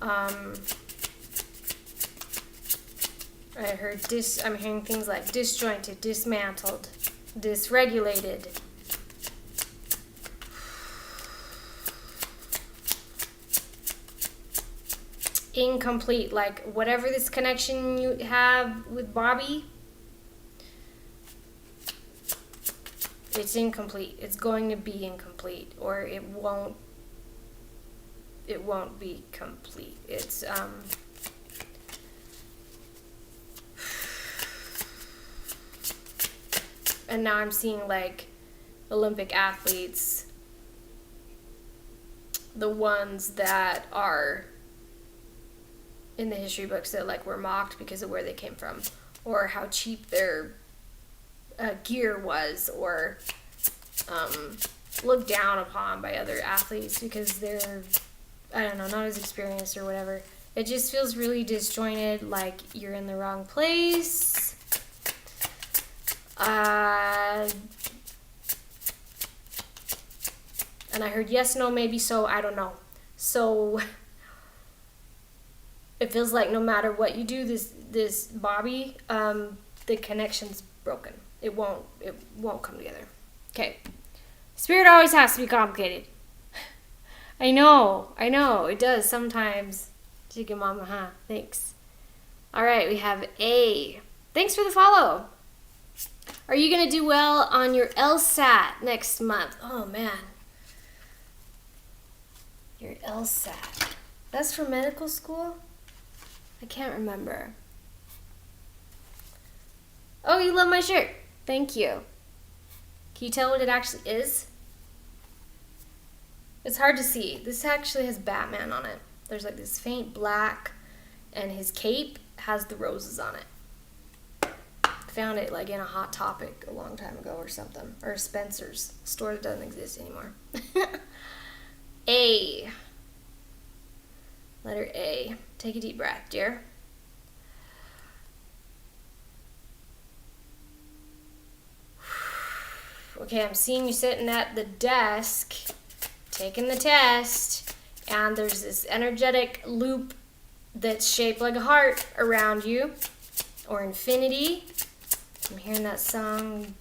I'm hearing things like disjointed, dismantled, dysregulated. Incomplete, like whatever this connection you have with Bobby, it's incomplete. It's going to be incomplete, or it won't be complete. It's and now I'm seeing like Olympic athletes, the ones that are in the history books that like were mocked because of where they came from, or how cheap their gear was, or looked down upon by other athletes because they're, I don't know, not as experienced or whatever. It just feels really disjointed, like you're in the wrong place. And I heard yes, no, maybe, so, I don't know. So it feels like no matter what you do, this Bobby, the connection's broken. It won't come together. Okay. Spirit always has to be complicated. I know, it does sometimes. Chicken mama, huh? Thanks. All right, we have A. Thanks for the follow. Are you going to do well on your LSAT next month? Oh, man. Your LSAT. That's for medical school? I can't remember. Oh, you love my shirt. Thank you. Can you tell what it actually is? It's hard to see. This actually has Batman on it. There's like this faint black, and his cape has the roses on it. Found it like in a Hot Topic a long time ago or something. Or a Spencer's store that doesn't exist anymore. A. Letter A. Take a deep breath, dear. Okay, I'm seeing you sitting at the desk, taking the test, and there's this energetic loop that's shaped like a heart around you, or infinity. I'm hearing that song.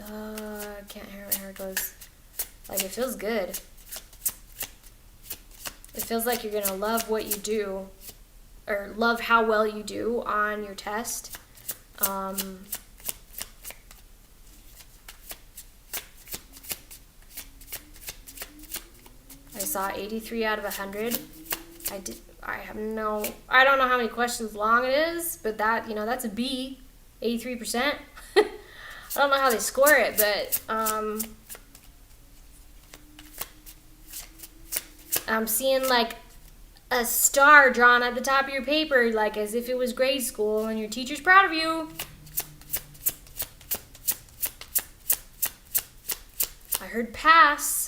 I can't hear how it goes. Like, it feels good. It feels like you're gonna love what you do, or love how well you do on your test. I saw 83 out of 100. I don't know how many questions long it is, but that's a B, 83%. I don't know how they score it, but I'm seeing like a star drawn at the top of your paper, like as if it was grade school, and your teacher's proud of you. I heard pass.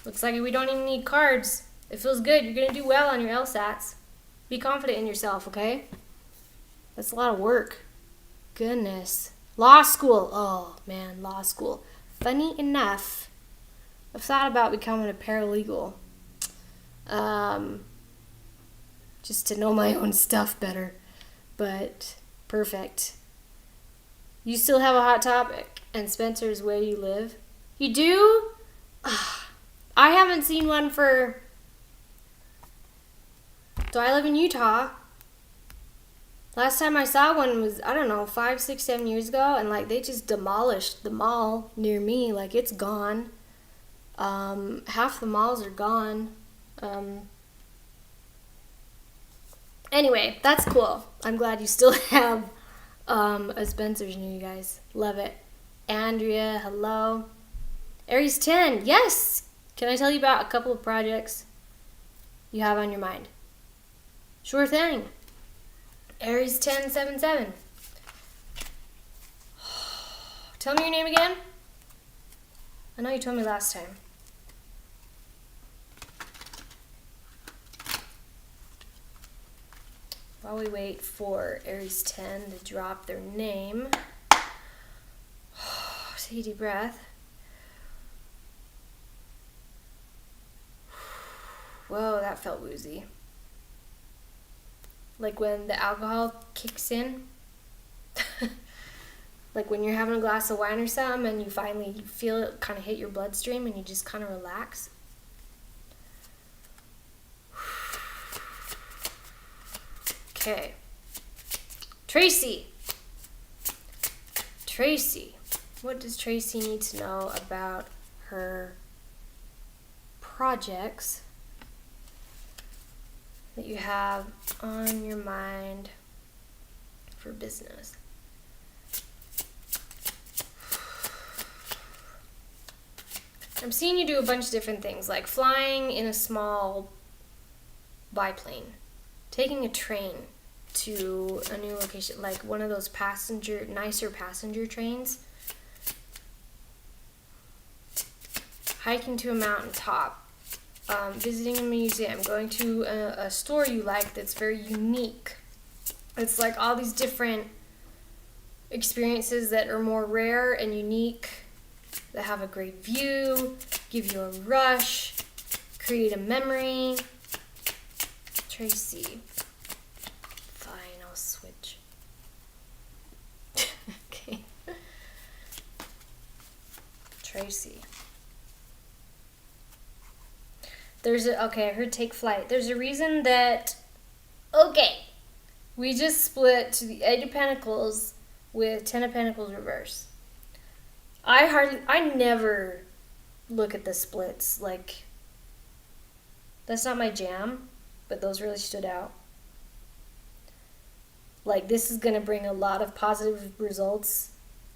Looks like we don't even need cards. It feels good. You're going to do well on your LSATs. Be confident in yourself, okay? That's a lot of work. Goodness. Law school. Oh, man, law school. Funny enough, I've thought about becoming a paralegal. Just to know my own stuff better. But perfect. You still have a Hot Topic and Spencer's Where You Live? You do? I haven't seen one for... So I live in Utah. Last time I saw one was, I don't know, 5, 6, 7 years ago, and like they just demolished the mall near me. Like it's gone. Half the malls are gone. Anyway, that's cool. I'm glad you still have a Spencer's near you guys. Love it. Andrea, hello. Aries 10, yes. Can I tell you about a couple of projects you have on your mind? Sure thing. Aries 1077. Tell me your name again. I know you told me last time. While we wait for Aries 10 to drop their name, take a deep breath. Whoa, that felt woozy. Like when the alcohol kicks in. Like when you're having a glass of wine or something and you feel it kind of hit your bloodstream and you just kind of relax. Okay. Tracy. What does Tracy need to know about her projects that you have on your mind for business? I'm seeing you do a bunch of different things, like flying in a small biplane, taking a train to a new location, like one of those nicer passenger trains, hiking to a mountaintop, visiting a museum, going to a store you like that's very unique. It's like all these different experiences that are more rare and unique, that have a great view, give you a rush, create a memory. Tracy. Fine, I'll switch. Okay. Tracy. Okay, I heard take flight. There's a reason that, okay, we just split to the 8 of Pentacles with 10 of Pentacles reverse. I never look at the splits, like, that's not my jam, but those really stood out. Like, this is going to bring a lot of positive results,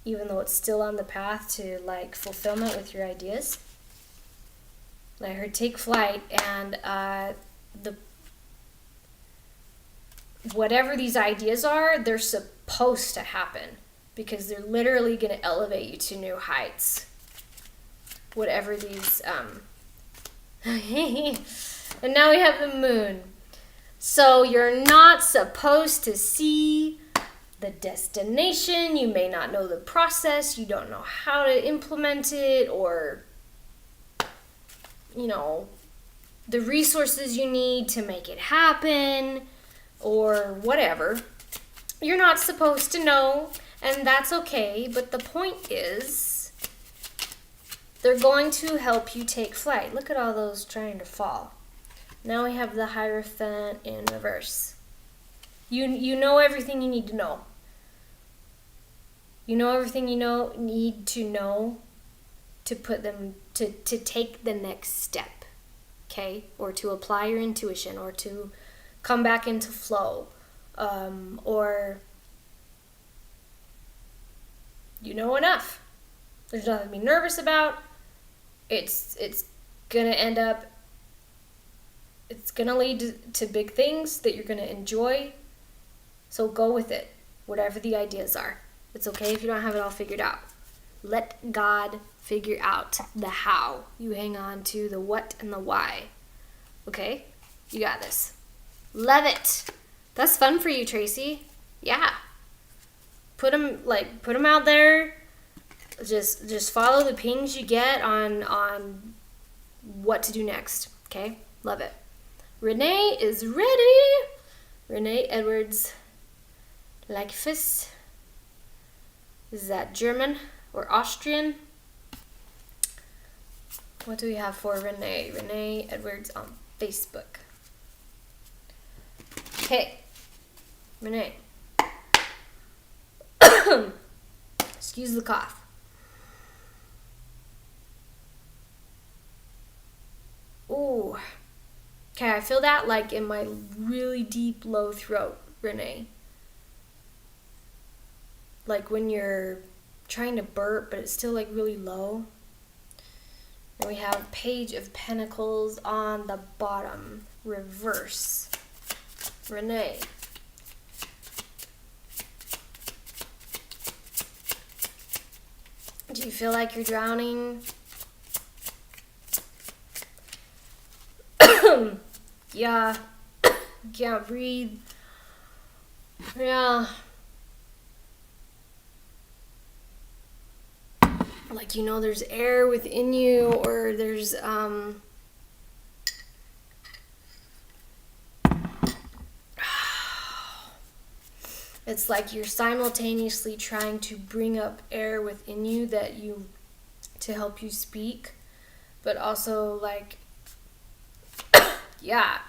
even though it's still on the path to, like, fulfillment with your ideas. I heard take flight, and whatever these ideas are, they're supposed to happen, because they're literally going to elevate you to new heights. Whatever these, and now we have the moon. So you're not supposed to see the destination. You may not know the process. You don't know how to implement it, or, you know, the resources you need to make it happen, or whatever. You're not supposed to know, and that's okay. But the point is, they're going to help you take flight. Look at all those trying to fall. Now we have the Hierophant in reverse. You know everything you need to know. You know everything you need to know to put them to take the next step, okay? Or to apply your intuition, or to come back into flow, or you know enough. There's nothing to be nervous about. It's gonna end up. It's gonna lead to big things that you're gonna enjoy. So go with it, whatever the ideas are. It's okay if you don't have it all figured out. Let God figure out the how. You hang on to the what and the why. Okay? You got this. Love it. That's fun for you, Tracy. Yeah. Put them out there. Just follow the pings you get on what to do next. Okay? Love it. Renee is ready. Renee Edwards. Leifus. Is that German or Austrian? What do we have for Renee? Renee Edwards on Facebook. Okay. Renee. Excuse the cough. Ooh. Okay, I feel that like in my really deep low throat, Renee. Like when you're trying to burp, but it's still like really low. And we have Page of Pentacles on the bottom, reverse. Renee. Do you feel like you're drowning? Yeah. Can't breathe. Yeah. Like, you know, there's air within you, or there's, it's like you're simultaneously trying to bring up air within you to help you speak, but also like, yeah,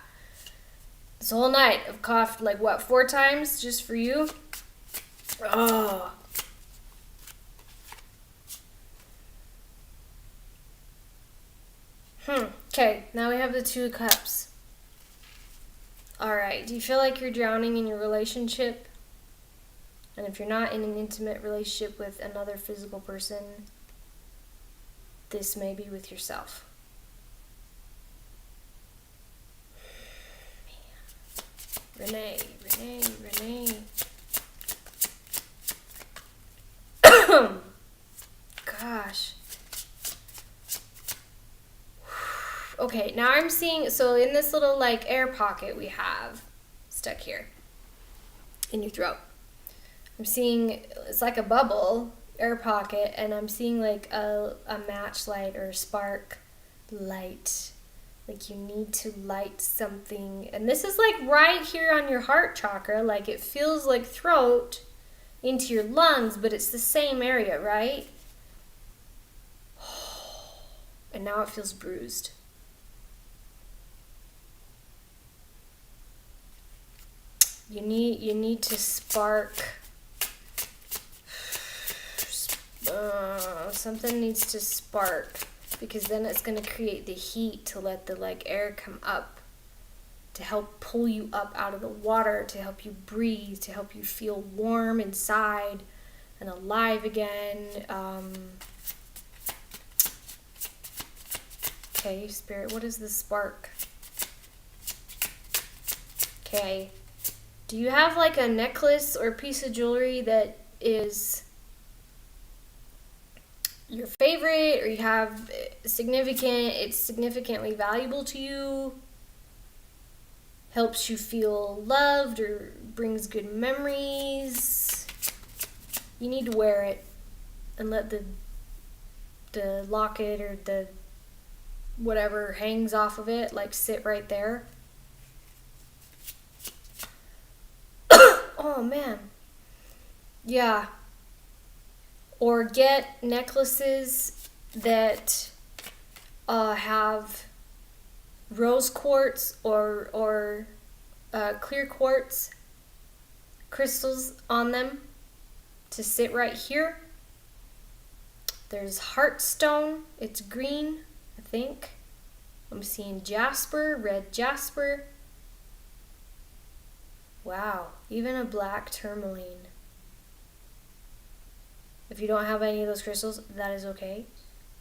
this whole night I've coughed like what, 4 times just for you? Oh. Okay, now we have the 2 of Cups. Alright, do you feel like you're drowning in your relationship? And if you're not in an intimate relationship with another physical person, this may be with yourself. Man. Renee. Gosh. Okay, now I'm seeing, so in this little like air pocket we have stuck here in your throat, I'm seeing, it's like a bubble air pocket, and I'm seeing like a match light or a spark light. Like you need to light something. And this is like right here on your heart chakra. Like it feels like throat into your lungs, but it's the same area, right? And now it feels bruised. You need to spark. Something needs to spark, because then it's going to create the heat to let the like air come up, to help pull you up out of the water, to help you breathe, to help you feel warm inside and alive again. Okay, Spirit, what is the spark? Okay. Do you have like a necklace or piece of jewelry that is your favorite, or you have it's significantly valuable to you, helps you feel loved or brings good memories? You need to wear it and let the locket or the whatever hangs off of it like sit right there. Oh man. Yeah. Or get necklaces that have rose quartz or clear quartz crystals on them to sit right here. There's heartstone. It's green, I think. I'm seeing jasper, red jasper. Wow, even a black tourmaline. If you don't have any of those crystals, that is okay.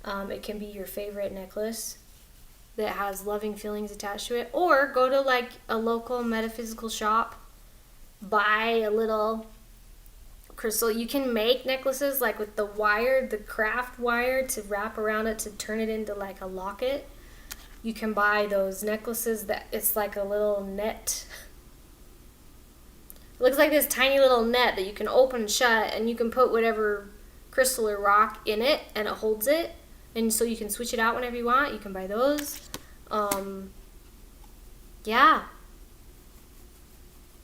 It can be your favorite necklace that has loving feelings attached to it. Or go to like a local metaphysical shop, buy a little crystal. You can make necklaces like with the wire, the craft wire to wrap around it to turn it into like a locket. You can buy those necklaces that it's like a little net. It looks like this tiny little net that you can open and shut, and you can put whatever crystal or rock in it, and it holds it, and so you can switch it out whenever you want. You can buy those. Yeah.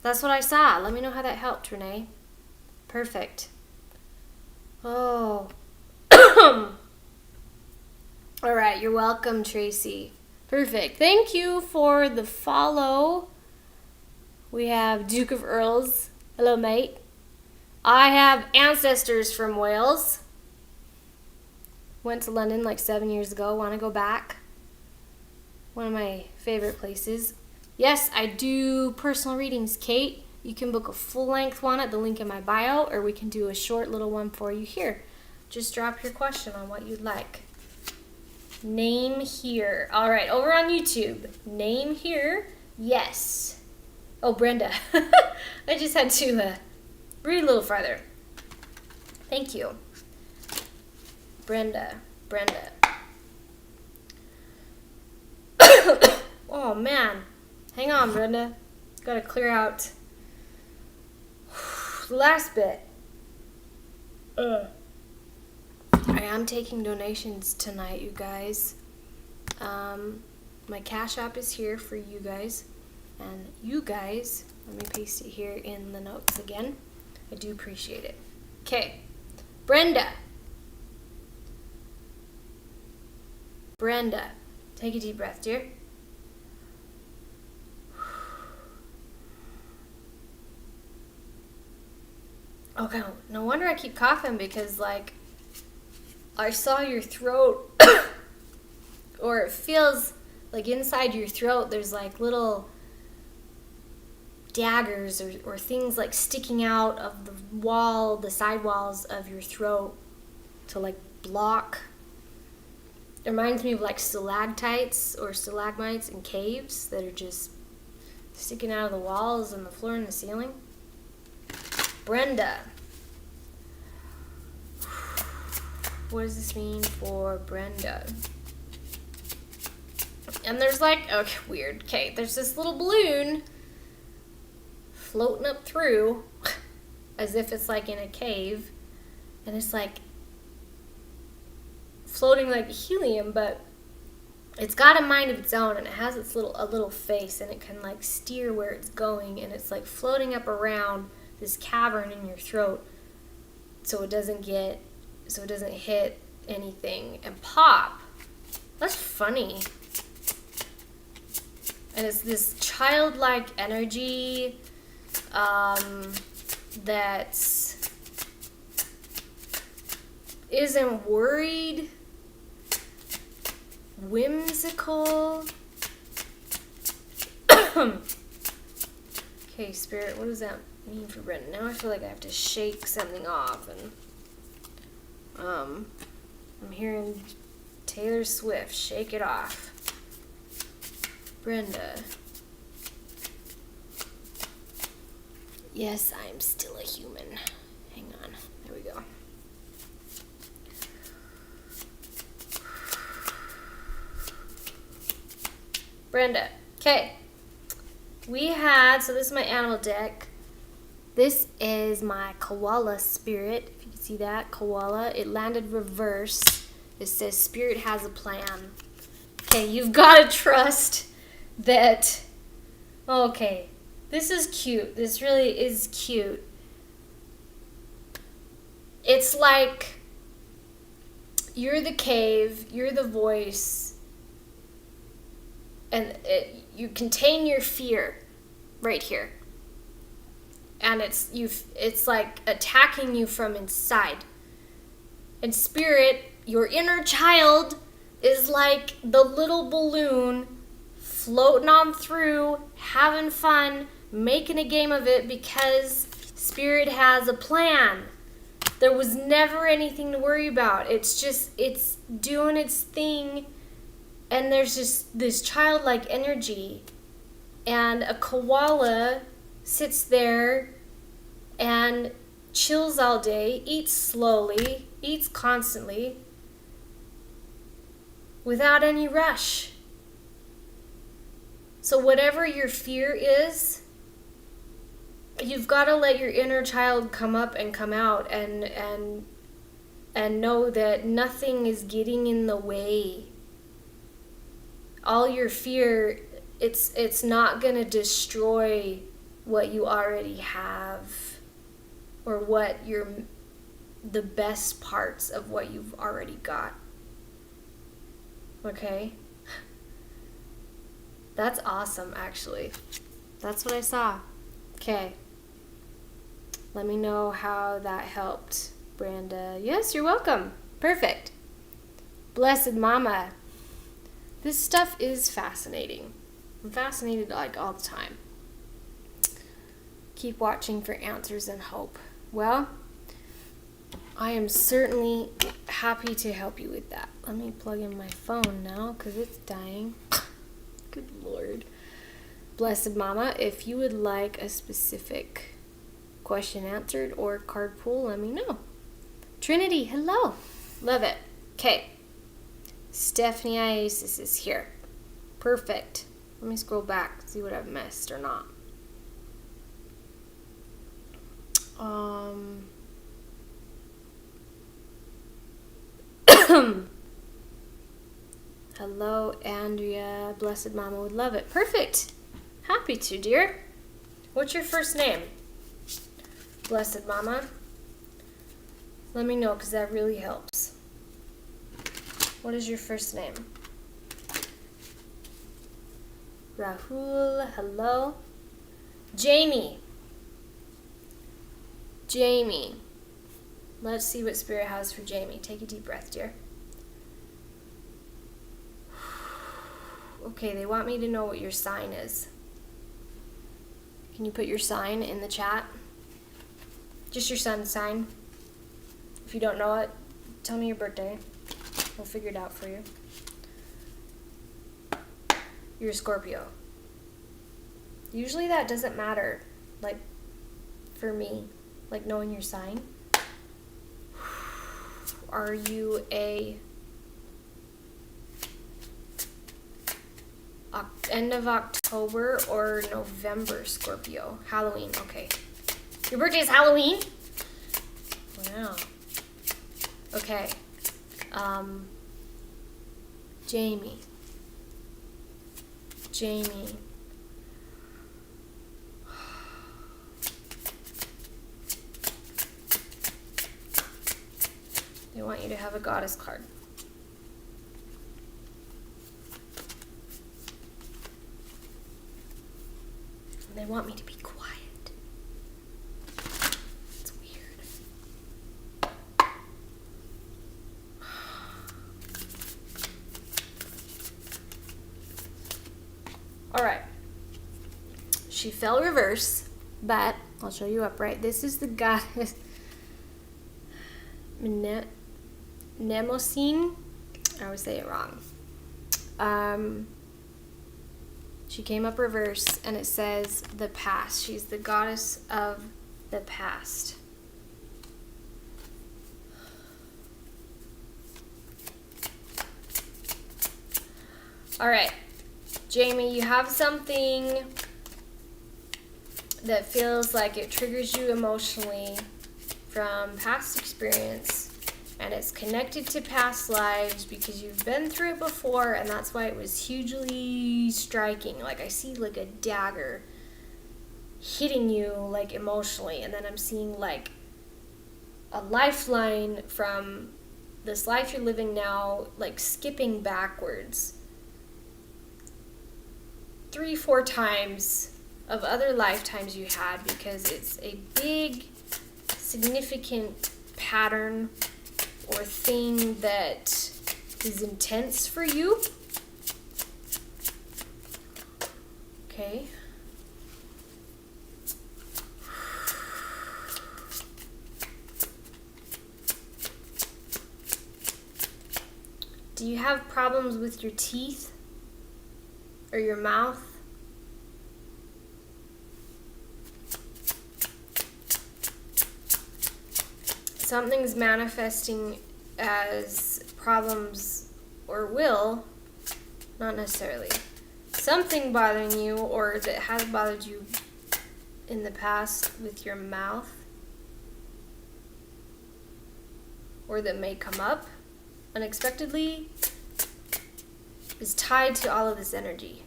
That's what I saw. Let me know how that helped, Renee. Perfect. Oh. All right, you're welcome, Tracy. Perfect. Thank you for the follow. We have Duke of Earls. Hello, mate. I have ancestors from Wales. Went to London like 7 years ago. Want to go back? One of my favorite places. Yes, I do personal readings, Kate. You can book a full-length one at the link in my bio, or we can do a short little one for you here. Just drop your question on what you'd like. Name here. All right, over on YouTube. Name here. Yes. Oh, Brenda. I just had to read a little farther. Thank you. Brenda. Oh, man. Hang on, Brenda. Gotta clear out the last bit. I am taking donations tonight, you guys. My Cashapp is here for you guys. And you guys, let me paste it here in the notes again. I do appreciate it. Okay. Brenda, take a deep breath, dear. Okay, no wonder I keep coughing, because like I saw your throat or it feels like inside your throat there's like little daggers or things like sticking out of the side walls of your throat to like block. It reminds me of like stalactites or stalagmites in caves that are just sticking out of the walls and the floor and the ceiling. Brenda. What does this mean for Brenda? And there's like, okay, weird. Okay, there's this little balloon floating up through as if it's like in a cave, and it's like floating like helium, but it's got a mind of its own, and it has a little face, and it can like steer where it's going, and it's like floating up around this cavern in your throat so it doesn't hit anything and pop. That's funny. And it's this childlike energy that isn't worried, whimsical. Okay, Spirit, what does that mean for Brenda? Now I feel like I have to shake something off, and I'm hearing Taylor Swift, Shake It Off. Brenda. Yes, I'm still a human. Hang on. There we go. Brenda. Okay. So this is my animal deck. This is my koala spirit. If you can see that, koala. It landed reverse. It says Spirit has a plan. Okay, you've got to trust that. Okay, this is cute. This really is cute. It's like you're the cave, you're the voice, and you contain your fear right here. And it's like attacking you from inside. And Spirit, your inner child, is like the little balloon floating on through, having fun, making a game of it, because Spirit has a plan. There was never anything to worry about. It's doing its thing, and there's just this childlike energy. And a koala sits there and chills all day, eats slowly, eats constantly, without any rush. So whatever your fear is, you've got to let your inner child come up and come out, and know that nothing is getting in the way. All your fear, it's not going to destroy what you already have, or the best parts of what you've already got. Okay. That's awesome, actually. That's what I saw. Okay. Let me know how that helped, Brenda. Yes, you're welcome. Perfect. Blessed Mama. This stuff is fascinating. I'm fascinated like all the time. Keep watching for answers and hope. Well, I am certainly happy to help you with that. Let me plug in my phone now because it's dying. Good Lord. Blessed Mama, if you would like a specific question answered or card pull, let me know. Trinity, hello. Love it. Okay. Stephanie Iasis is here. Perfect. Let me scroll back, see what I've missed or not. Hello, Andrea. Blessed Mama would love it. Perfect. Happy to, dear. What's your first name? Blessed Mama. Let me know because that really helps. What is your first name? Rahul, hello. Jamie. Jamie. Let's see what Spirit has for Jamie. Take a deep breath, dear. Okay, they want me to know what your sign is. Can you put your sign in the chat? Just your sun's sign. If you don't know it, tell me your birthday. We'll figure it out for you. You're a Scorpio. Usually that doesn't matter, like, for me, like knowing your sign. Are you a end of October or November Scorpio? Halloween, okay. Your birthday is Halloween? Wow. Okay. Jamie. They want you to have a goddess card. And they want me to be quiet. It's weird. All right. She fell reverse, but I'll show you upright. This is the goddess Mnemosyne. I always say it wrong. She came up reverse, and it says the past. She's the goddess of the past. All right, Jamie, you have something that feels like it triggers you emotionally from past experience, and it's connected to past lives because you've been through it before, and that's why it was hugely striking. Like, I see like a dagger hitting you like emotionally, and then I'm seeing like a lifeline from this life you're living now, like skipping backwards 3-4 times of other lifetimes you had, because it's a big significant pattern or thing that is intense for you. Okay. Do you have problems with your teeth or your mouth? Something's manifesting as problems, or will, not necessarily. Something bothering you, or that has bothered you in the past with your mouth, or that may come up unexpectedly, is tied to all of this energy.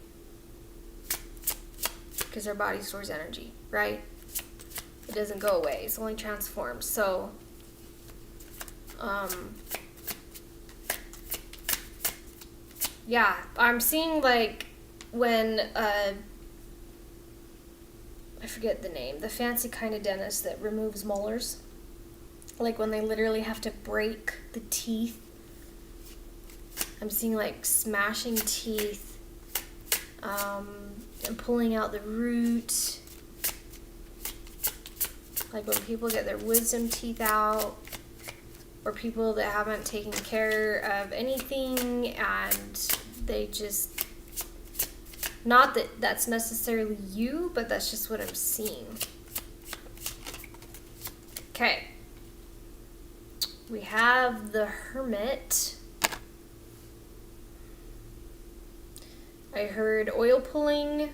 Because our body stores energy, right? It doesn't go away. It's only transformed. So, Yeah, I'm seeing like when I forget the name, the fancy kind of dentist that removes molars. Like when they literally have to break the teeth. I'm seeing like smashing teeth, and pulling out the root. Like when people get their wisdom teeth out, or people that haven't taken care of anything and they just, not that that's necessarily you, but that's just what I'm seeing. Okay. We have the Hermit. I heard oil pulling.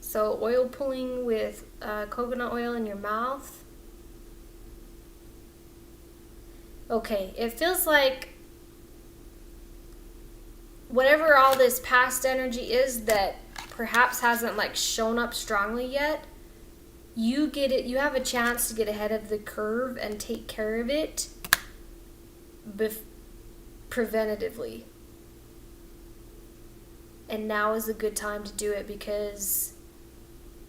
So oil pulling with coconut oil in your mouth. Okay, it feels like whatever all this past energy is that perhaps hasn't like shown up strongly yet, you have a chance to get ahead of the curve and take care of it preventatively. And now is a good time to do it because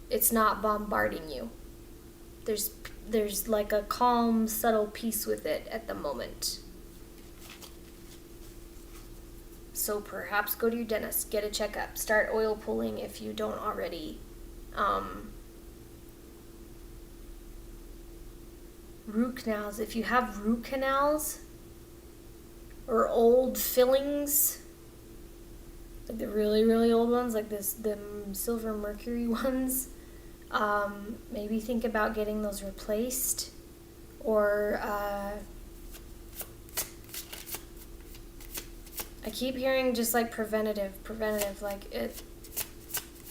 it's not bombarding you. There's like a calm, subtle peace with it at the moment. So perhaps go to your dentist, get a checkup, start oil pulling if you don't already. Root canals, if you have root canals or old fillings, like the really, really old ones, like the silver mercury ones, maybe think about getting those replaced, or I keep hearing just like preventative, like it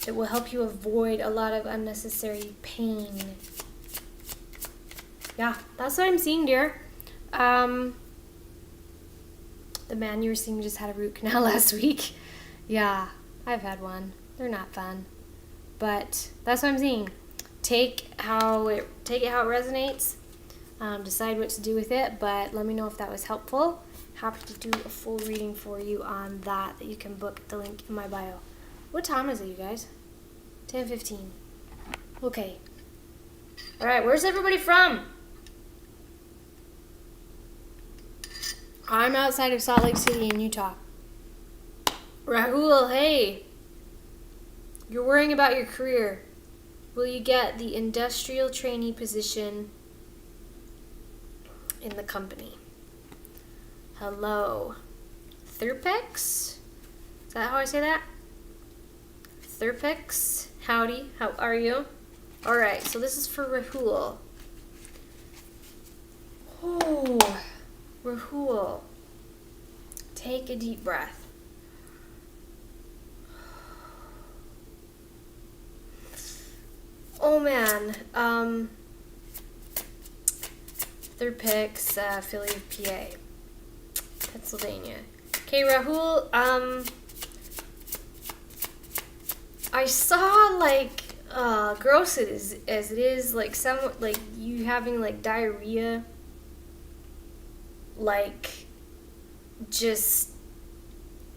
will help you avoid a lot of unnecessary pain. Yeah, that's what I'm seeing, dear. The man you were seeing just had a root canal last week. Yeah, I've had one. They're not fun. But that's what I'm seeing. Take it how it resonates. Decide what to do with it, but let me know if that was helpful. Happy to do a full reading for you on that you can book at the link in my bio. What time is it, you guys? 10:15. Okay. All right, where's everybody from? I'm outside of Salt Lake City in Utah. Rahul, hey. You're worrying about your career. Will you get the industrial trainee position in the company? Hello. Thurpex? Is that how I say that? Thurpex? Howdy. How are you? Alright, so this is for Rahul. Oh, Rahul. Take a deep breath. Oh man, Thurpex, Philly, PA, Pennsylvania. Okay, Rahul, I saw like, gross as it is, like like you having like diarrhea, like just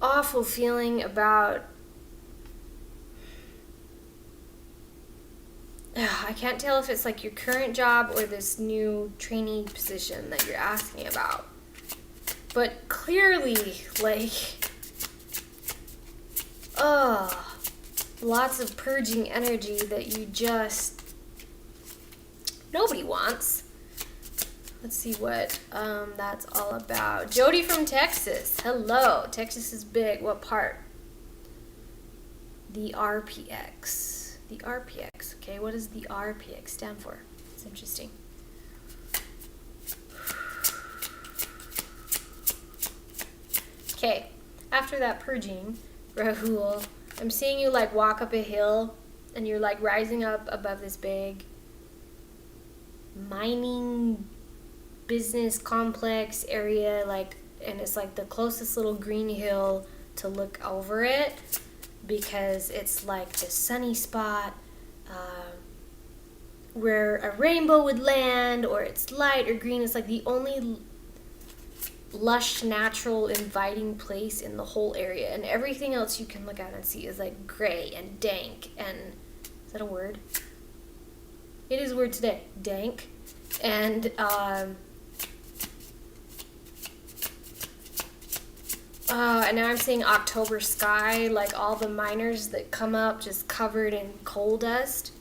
awful feeling about, I can't tell if it's like your current job or this new trainee position that you're asking about. But clearly, like, lots of purging energy that you just, nobody wants. Let's see what that's all about. Jody from Texas. Hello. Texas is big. What part? The RPX. The RPX. Okay, what does the RPX stand for? It's interesting. Okay, after that purging, Rahul, I'm seeing you like walk up a hill and you're like rising up above this big mining business complex area, like, and it's like the closest little green hill to look over it, because it's like the sunny spot where a rainbow would land, or it's light or green. It's like the only lush, natural, inviting place in the whole area. And everything else you can look at and see is like gray and dank and, is that a word? It is a word today, dank. And now I'm seeing October sky, like all the miners that come up just covered in coal dust.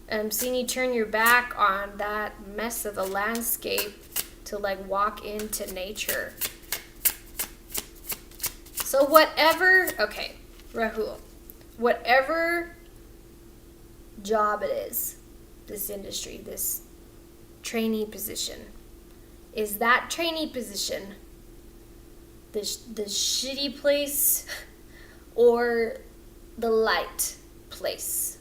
And I'm seeing you turn your back on that mess of a landscape to like walk into nature. So whatever, okay, Rahul, whatever job it is, this industry, this trainee position, is that trainee position the shitty place or the light place?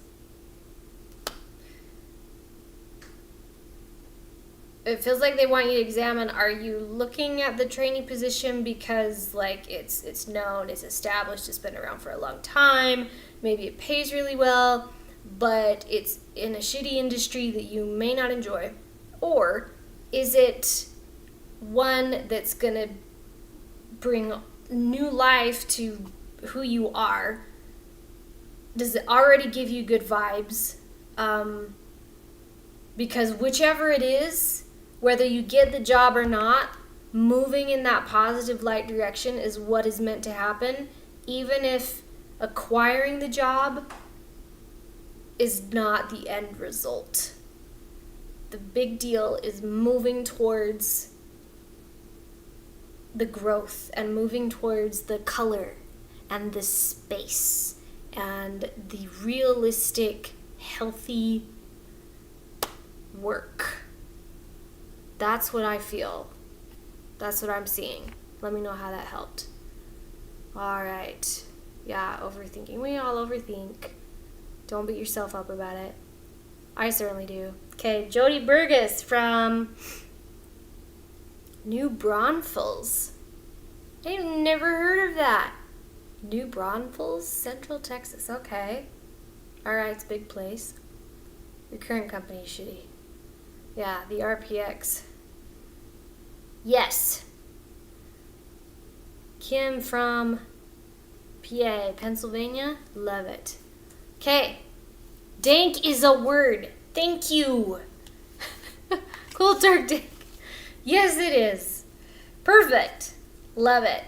It feels like they want you to examine, are you looking at the trainee position because like it's known, it's established, it's been around for a long time, maybe it pays really well, but it's in a shitty industry that you may not enjoy? Or is it one that's going to bring new life to who you are? Does it already give you good vibes? Because whichever it is, whether you get the job or not, moving in that positive light direction is what is meant to happen, even if acquiring the job is not the end result. The big deal is moving towards the growth and moving towards the color and the space and the realistic, healthy work. That's what I feel. That's what I'm seeing. Let me know how that helped. All right. Yeah, overthinking. We all overthink. Don't beat yourself up about it. I certainly do. Okay, Jody Burgess from New Braunfels. I've never heard of that. New Braunfels, Central Texas. Okay. All right, it's a big place. Your current company is shitty. Yeah, the RPX. Yes. Kim from PA, Pennsylvania. Love it. Okay. Dank is a word. Thank you. Cool dark dank. Yes, it is. Perfect. Love it.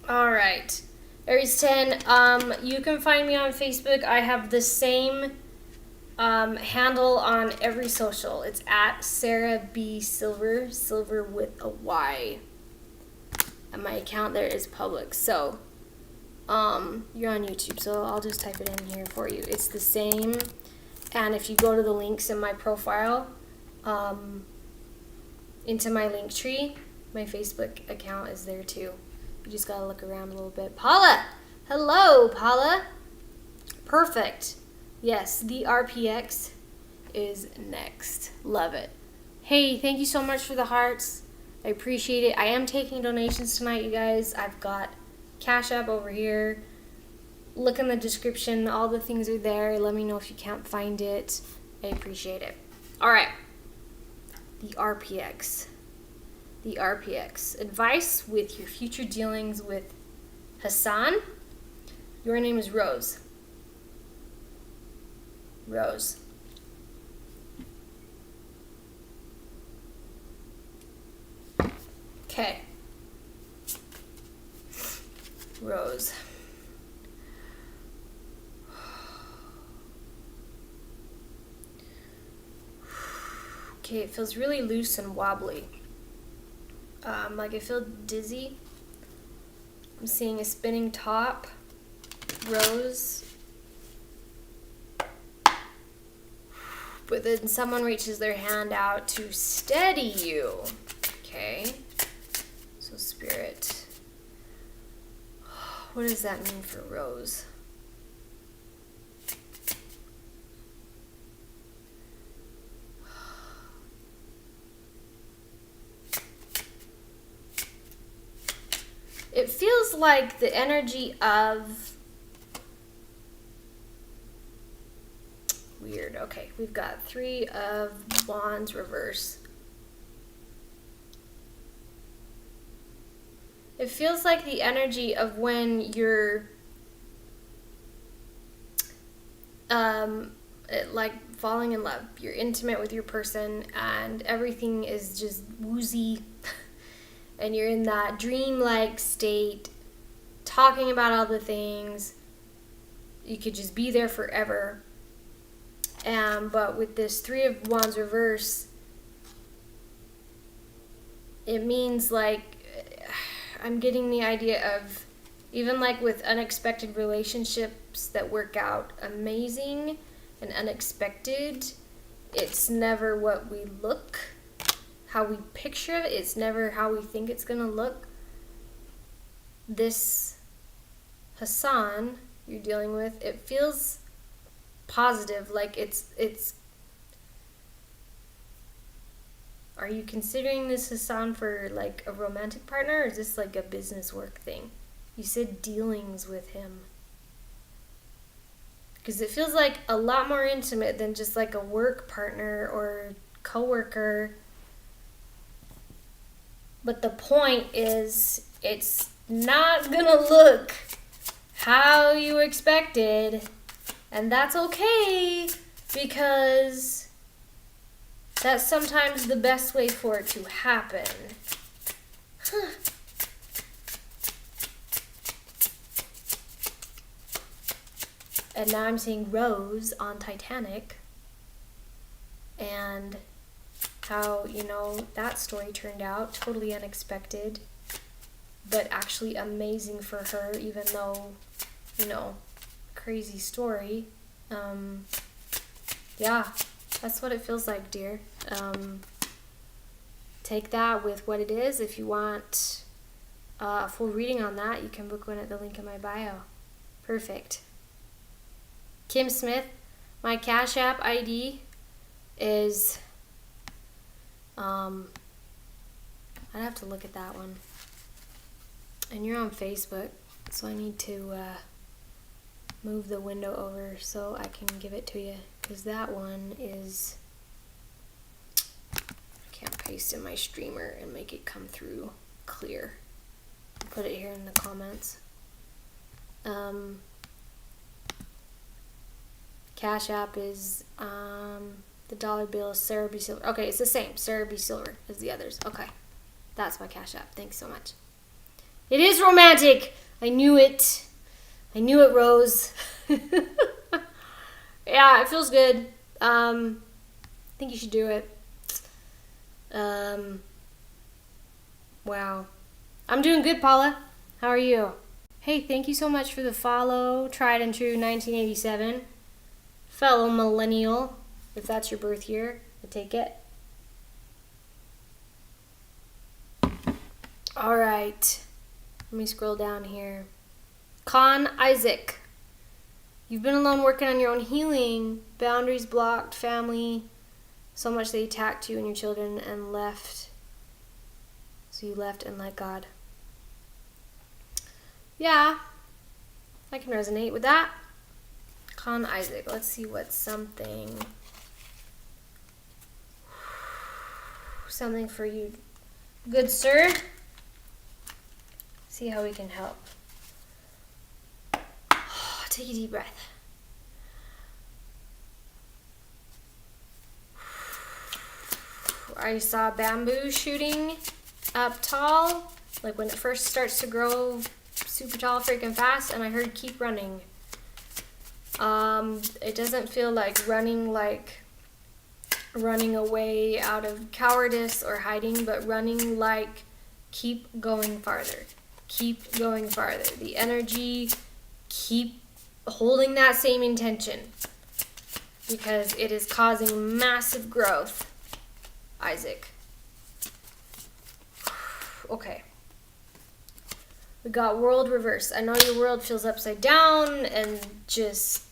All right. Aries 10. You can find me on Facebook. I have the same handle on every social. It's at sarahbsylver, silver with a Y. And my account there is public. So, you're on YouTube, so I'll just type it in here for you. It's the same. And if you go to the links in my profile, into my link tree, my Facebook account is there too. You just gotta look around a little bit. Paula! Hello, Paula! Perfect. Yes, the RPX is next. Love it. Hey, thank you so much for the hearts. I appreciate it. I am taking donations tonight, you guys. I've got Cashapp over here. Look in the description. All the things are there. Let me know if you can't find it. I appreciate it. All right. The RPX. The RPX. Advice with your future dealings with Hassan. Your name is Rose. Rose. Okay. Rose. Okay, it feels really loose and wobbly. Like I feel dizzy. I'm seeing a spinning top. Rose. But then someone reaches their hand out to steady you. Okay. So Spirit. What does that mean for Rose? It feels like the energy of weird. Okay, we've got 3 of Wands reverse. It feels like the energy of when you're like falling in love. You're intimate with your person and everything is just woozy and you're in that dream-like state, talking about all the things. You could just be there forever. But with this 3 of Wands reverse, it means like, I'm getting the idea of, even like with unexpected relationships that work out amazing and unexpected, it's never what we look, how we picture it. It's never how we think it's going to look. This Hassan you're dealing with, it feels positive, like it's are you considering this Hassan for like a romantic partner, or is this like a business work thing? You said dealings with him, because it feels like a lot more intimate than just like a work partner or coworker. But the point is, it's not gonna look how you expected, and that's okay, because that's sometimes the best way for it to happen. And now I'm seeing Rose on Titanic, and how, you know, that story turned out totally unexpected, but actually amazing for her, even though, you know, crazy story. Yeah, that's what it feels like, dear. Take that with what it is. If you want a full reading on that, you can book one at the link in my bio. Perfect. Kim Smith, my Cash App ID is, I'd have to look at that one. And you're on Facebook, so I need to move the window over so I can give it to you, because that one is, I can't paste in my streamer and make it come through clear. I'll put it here in the comments. Cash App is the dollar bill, Sarah Sylver. Okay, it's the same, Sarah Sylver as the others. Okay, that's my Cash App. Thanks so much. It is romantic. I knew it. I knew it, Rose. Yeah, it feels good. I think you should do it. Wow. I'm doing good, Paula. How are you? Hey, thank you so much for the follow. Tried and true 1987. Fellow millennial, if that's your birth year, I take it. All right. Let me scroll down here. Con Isaac. You've been alone working on your own healing. Boundaries blocked, family. So much they attacked you and your children and left. So you left and let God. Yeah, I can resonate with that. Con Isaac. Let's see what's something for you, good sir. See how we can help. Take a deep breath. I saw bamboo shooting up tall, like when it first starts to grow super tall freaking fast, and I heard keep running. It doesn't feel like running away out of cowardice or hiding, but running like keep going farther. Keep going farther. The energy, keep holding that same intention, because it is causing massive growth, Isaac. Okay. We got world reverse. I know your world feels upside down and just...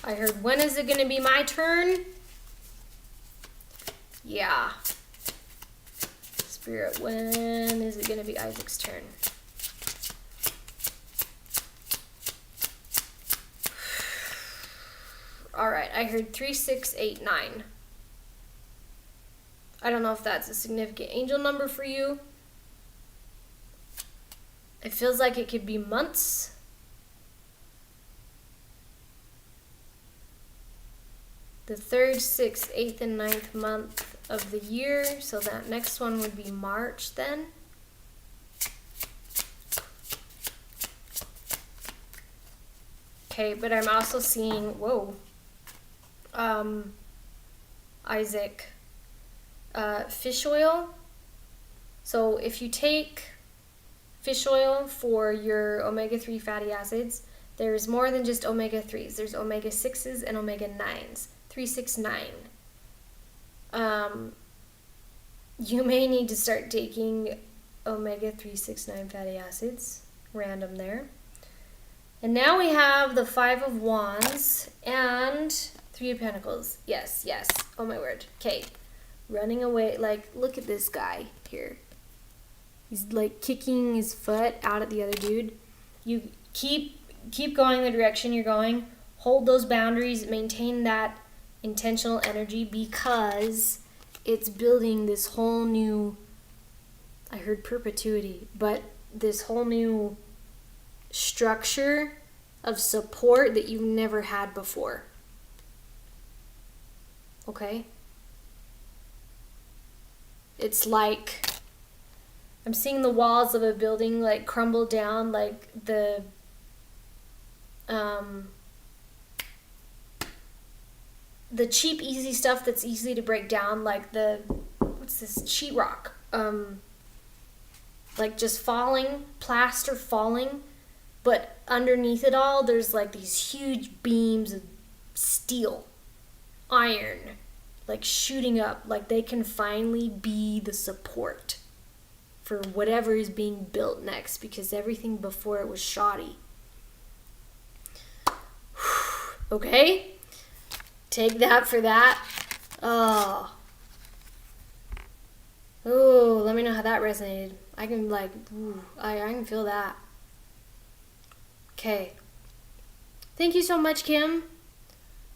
I heard, when is it going to be my turn? Yeah. Spirit, when is it going to be Isaac's turn? All right, I heard 3689. I don't know if that's a significant angel number for you. It feels like it could be months. The 3rd, 6th, 8th, and 9th month of the year. So that next one would be March then. Okay, but I'm also seeing, Isaac, fish oil. So if you take fish oil for your omega-3 fatty acids, there's more than just omega-3s. There's omega-6s and omega-9s. 369. You may need to start taking omega-369 fatty acids. Random there. And now we have the 5 of Wands and 3 of Pentacles. Yes, yes. Oh my word. Okay. Running away. Like, look at this guy here. He's like kicking his foot out at the other dude. You keep going the direction you're going. Hold those boundaries. Maintain that intentional energy because it's building this whole new, I heard perpetuity, but this whole new structure of support that you've never had before. Okay? It's like I'm seeing the walls of a building like crumble down, like the cheap, easy stuff that's easy to break down, like the, what's this, sheetrock, like just falling, plaster falling, but underneath it all, there's like these huge beams of steel, iron, like shooting up, like they can finally be the support for whatever is being built next, because everything before it was shoddy. Okay? Take that for that. Oh, let me know how that resonated. I can I can feel that. Okay. Thank you so much, Kim.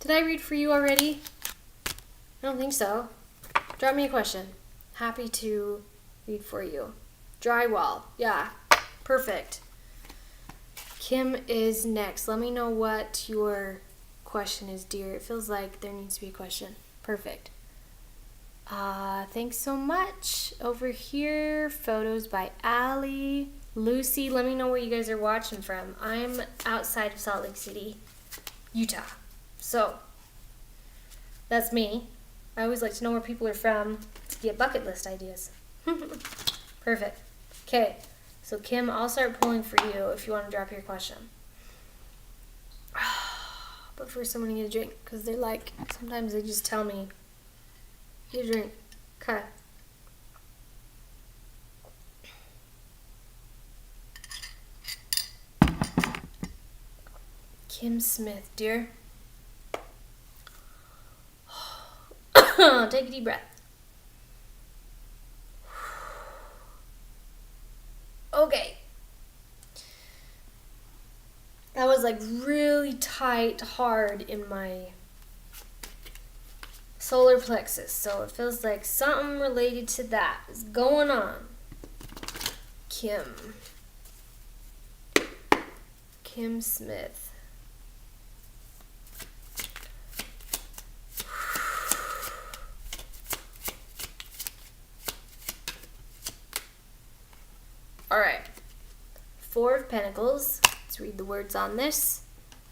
Did I read for you already? I don't think so. Drop me a question. Happy to read for you. Drywall. Yeah. Perfect. Kim is next. Let me know what your question is, dear. It feels like there needs to be a question. Perfect. Thanks so much. Over here, photos by Allie. Lucy, let me know where you guys are watching from. I'm outside of Salt Lake City, Utah. So, that's me. I always like to know where people are from to get bucket list ideas. Perfect. Okay, so Kim, I'll start pulling for you if you want to drop your question. But first I'm going to get a drink, because they're like, sometimes they just tell me, get a drink. Okay. Kim Smith, dear. Take a deep breath. Okay. That was like really tight, hard in my solar plexus. So it feels like something related to that is going on. Kim Smith. All right. 4 of Pentacles. Let's read the words on this.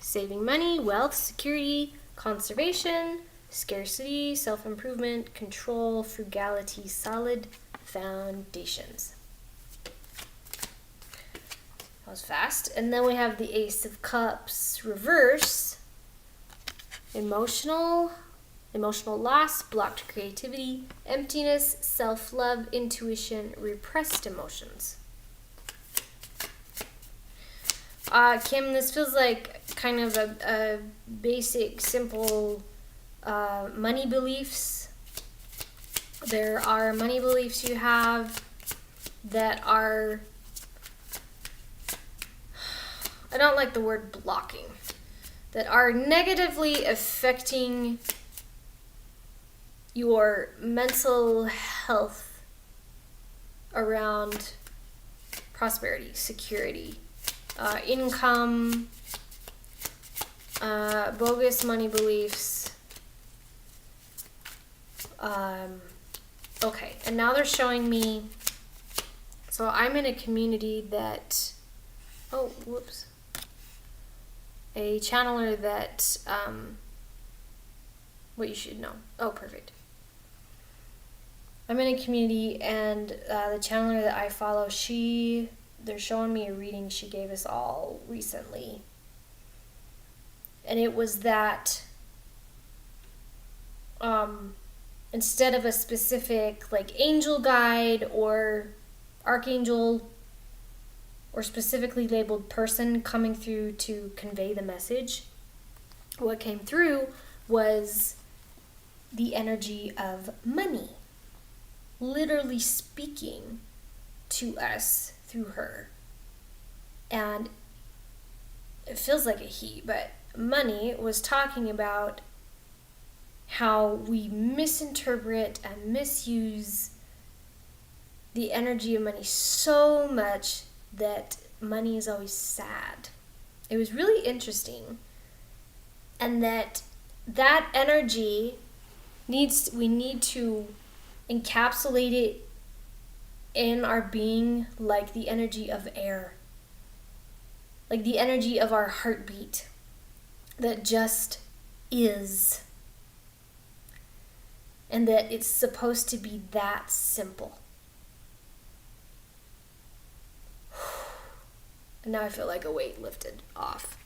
Saving money, wealth, security, conservation, scarcity, self-improvement, control, frugality, solid foundations. That was fast. And then we have the Ace of Cups reverse. Emotional loss, blocked creativity, emptiness, self-love, intuition, repressed emotions. Kim, this feels like kind of a basic, simple money beliefs. There are money beliefs you have that are, I don't like the word blocking, that are negatively affecting your mental health around prosperity, security, income, bogus money beliefs. Okay, and now they're showing me, so I'm in a community that, oh, whoops, a channeler that, what you should know. Oh, perfect. I'm in a community, and the channeler that I follow, they're showing me a reading she gave us all recently. And it was that instead of a specific like angel guide or archangel or specifically labeled person coming through to convey the message, what came through was the energy of money, literally speaking to us through her. And it feels like a he, but money was talking about how we misinterpret and misuse the energy of money so much that money is always sad. It was really interesting. And that energy we need to encapsulate it in our being like the energy of air. Like the energy of our heartbeat that just is. And that it's supposed to be that simple. And now I feel like a weight lifted off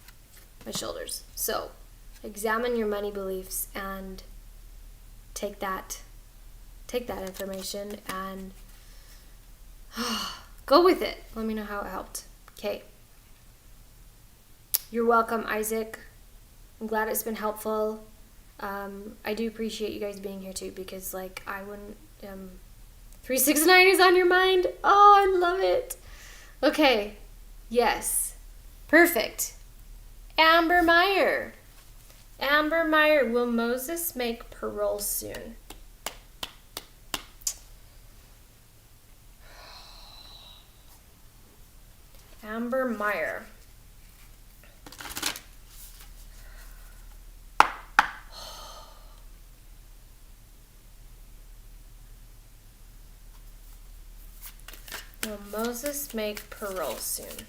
my shoulders. So, examine your money beliefs and take that information and go with it. Let me know how it helped. Okay. You're welcome, Isaac. I'm glad it's been helpful. I do appreciate you guys being here too, because like I wouldn't 369 is on your mind. Oh, I love it. Okay. Yes. Perfect. Amber Meyer, will Moses make parole soon? Amber Meyer. Will Moses make parole soon?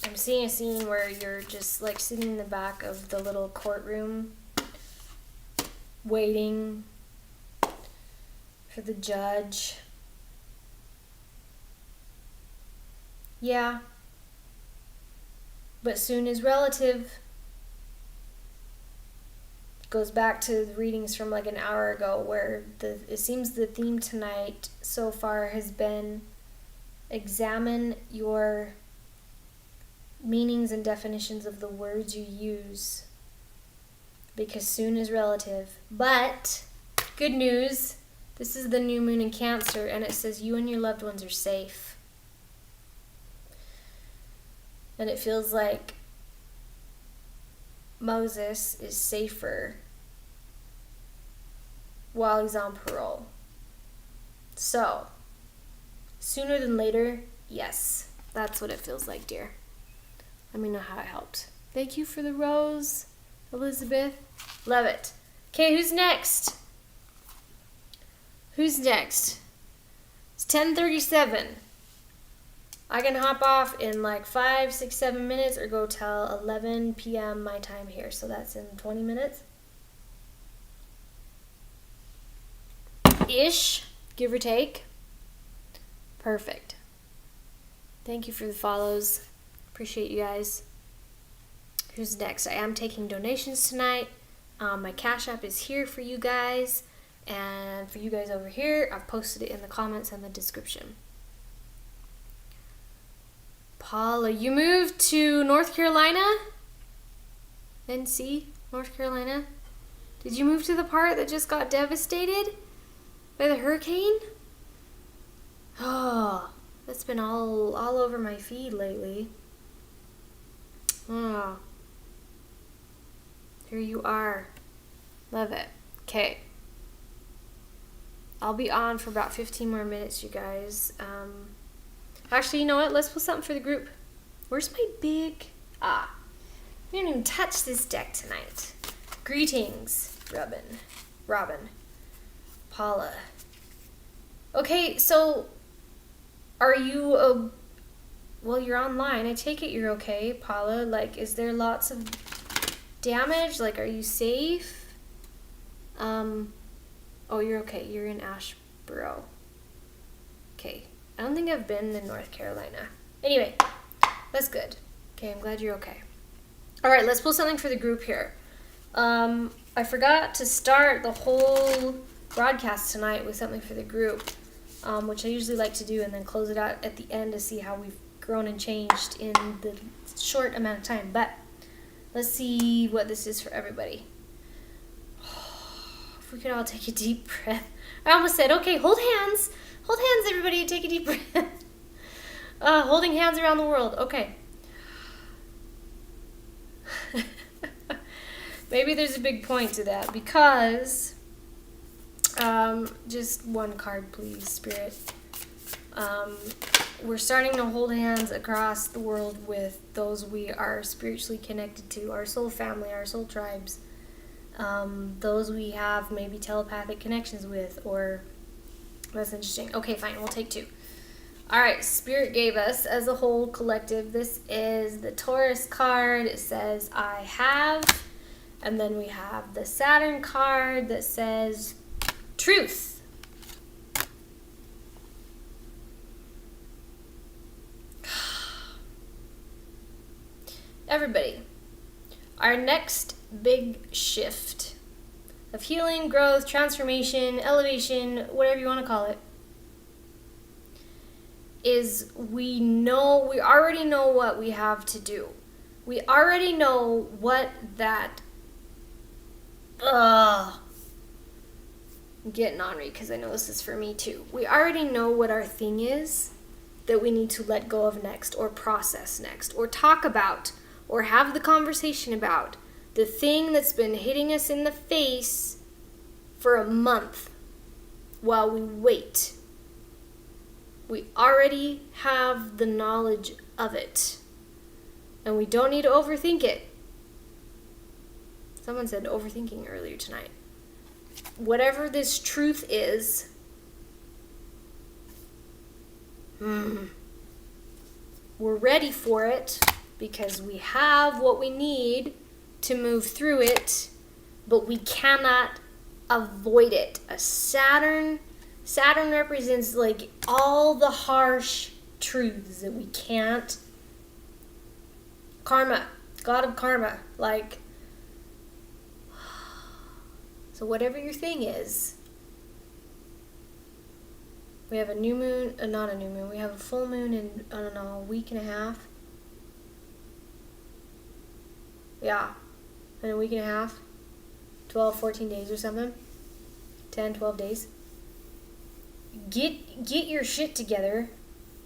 I'm seeing a scene where you're just like sitting in the back of the little courtroom waiting for the judge. Yeah. But soon is relative. Goes back to the readings from like an hour ago where it seems the theme tonight so far has been examine your meanings and definitions of the words you use, because soon is relative. But good news, this is the new moon in Cancer, and it says you and your loved ones are safe. And it feels like Moses is safer while he's on parole. So, sooner than later, yes. That's what it feels like, dear. Let me know how it helped. Thank you for the rose, Elizabeth. Love it. Okay, who's next? Who's next? It's 10:37. I can hop off in like 5, 6, 7 minutes or go till 11 p.m. my time here. So that's in 20 minutes. Ish, give or take. Perfect. Thank you for the follows. Appreciate you guys. Who's next? I am taking donations tonight. My Cashapp is here for you guys. And for you guys over here, I've posted it in the comments and the description. Paula, you moved to North Carolina? NC, North Carolina? Did you move to the part that just got devastated? By the hurricane? Oh, that's been all over my feed lately. Oh. Here you are. Love it. Okay. I'll be on for about 15 more minutes, you guys. Actually, you know what? Let's put something for the group. Where's my big... we didn't even touch this deck tonight. Greetings, Robin. Paula. Okay, so... Are you... well, you're online. I take it you're okay, Paula. Like, is there lots of damage? Like, are you safe? Oh, you're okay. You're in Asheboro. Okay. I don't think I've been in North Carolina. Anyway, that's good. Okay, I'm glad you're okay. All right, let's pull something for the group here. I forgot to start the whole broadcast tonight with something for the group, which I usually like to do, and then close it out at the end to see how we've grown and changed in the short amount of time. But let's see what this is for everybody. If we could all take a deep breath. I almost said, okay, hold hands. Hold hands, everybody. Take a deep breath. Holding hands around the world. Okay. Maybe there's a big point to that because just one card, please, Spirit. We're starting to hold hands across the world with those we are spiritually connected to, our soul family, our soul tribes. Those we have maybe telepathic connections with, or that's interesting. Okay, fine, we'll take two. All right, Spirit gave us as a whole collective. This is the Taurus card. It says, I have. And then we have the Saturn card that says, truth. Everybody, our next big shift of healing, growth, transformation, elevation, whatever you want to call it, is we already know what we have to do. We already know what that, I'm getting ornery because I know this is for me too. We already know what our thing is that we need to let go of next, or process next, or talk about, or have the conversation about. The thing that's been hitting us in the face for a month while we wait. We already have the knowledge of it. And we don't need to overthink it. Someone said overthinking earlier tonight. Whatever this truth is, we're ready for it because we have what we need to move through it, but we cannot avoid it. A Saturn represents like all the harsh truths that we can't. Karma, God of karma, like. So whatever your thing is, we have a new moon, not a new moon, we have a full moon in, I don't know, a week and a half. Yeah. In a week and a half, 12, 14 days or something, 10, 12 days. Get your shit together.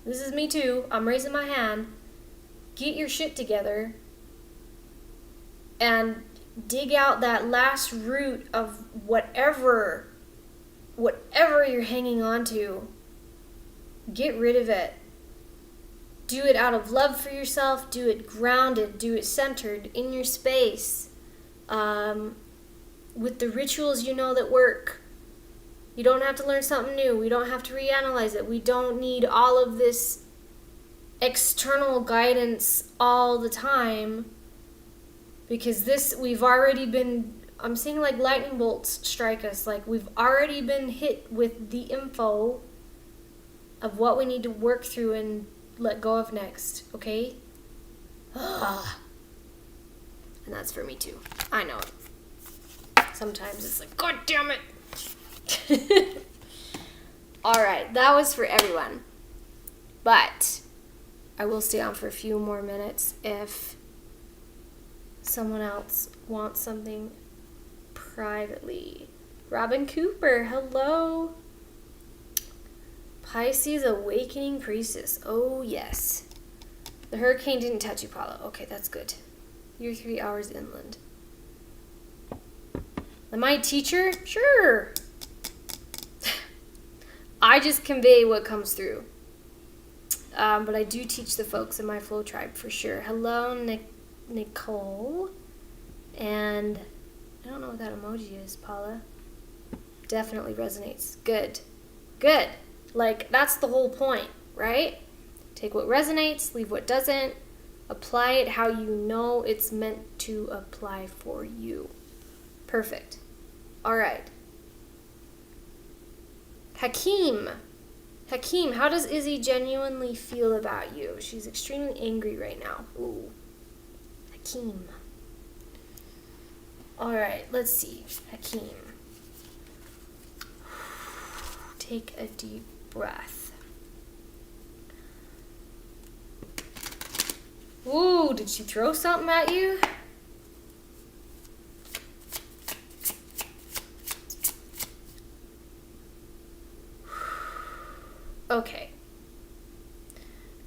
This is me too. I'm raising my hand. Get your shit together and dig out that last root of whatever you're hanging on to. Get rid of it. Do it out of love for yourself. Do it grounded. Do it centered in your space. With the rituals you know that work. You don't have to learn something new. We don't have to reanalyze it. We don't need all of this external guidance all the time, because we've already been, I'm seeing like lightning bolts strike us. Like we've already been hit with the info of what we need to work through and let go of next, okay? And that's for me too. I know it. Sometimes it's like, God damn it. Alright, that was for everyone. But I will stay on for a few more minutes if someone else wants something privately. Robin Cooper, hello. Pisces awakening priestess. Oh, yes. The hurricane didn't touch you, Paula. Okay, that's good. You're 3 hours inland. Am I a teacher? Sure. I just convey what comes through. But I do teach the folks in my flow tribe for sure. Hello, Nicole. And I don't know what that emoji is, Paula. Definitely resonates. Good. Good. Like, that's the whole point, right? Take what resonates, leave what doesn't. Apply it how you know it's meant to apply for you. Perfect. All right. Hakeem, how does Izzy genuinely feel about you? She's extremely angry right now. Ooh. Hakeem. All right, let's see. Hakeem. Take a deep breath. Ooh, did she throw something at you? Okay.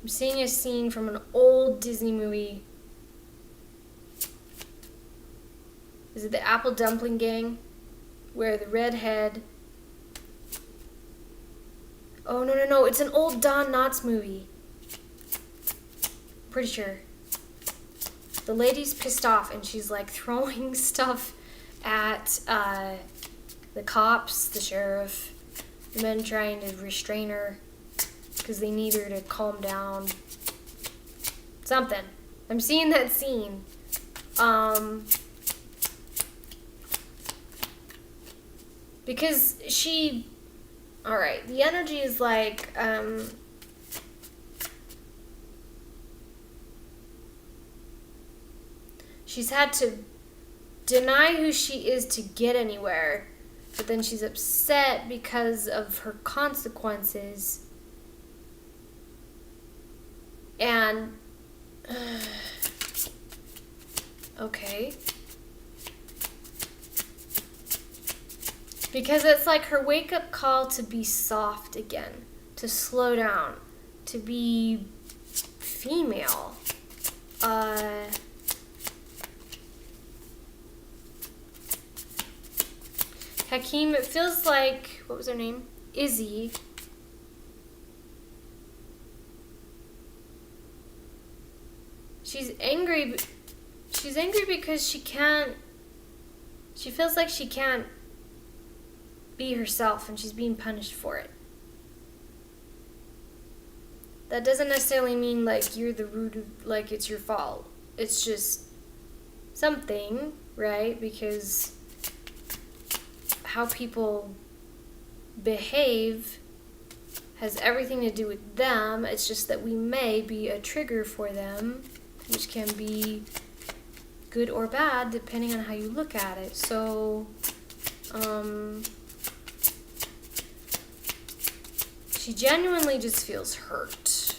I'm seeing a scene from an old Disney movie. Is it the Apple Dumpling Gang? Where the redhead... Oh, no. It's an old Don Knotts movie. Pretty sure. The lady's pissed off and she's like throwing stuff at the cops, the sheriff, the men trying to restrain her because they need her to calm down. Something. I'm seeing that scene. Because she... Alright, the energy is like... she's had to deny who she is to get anywhere, but then she's upset because of her consequences. And... okay. Because it's like her wake-up call to be soft again, to slow down, to be female. Hakeem, it feels like, what was her name? Izzy. She's angry because she feels like she can't be herself and she's being punished for it. That doesn't necessarily mean like you're the root of, like it's your fault. It's just something, right? Because how people behave has everything to do with them. It's just that we may be a trigger for them, which can be good or bad depending on how you look at it. So, she genuinely just feels hurt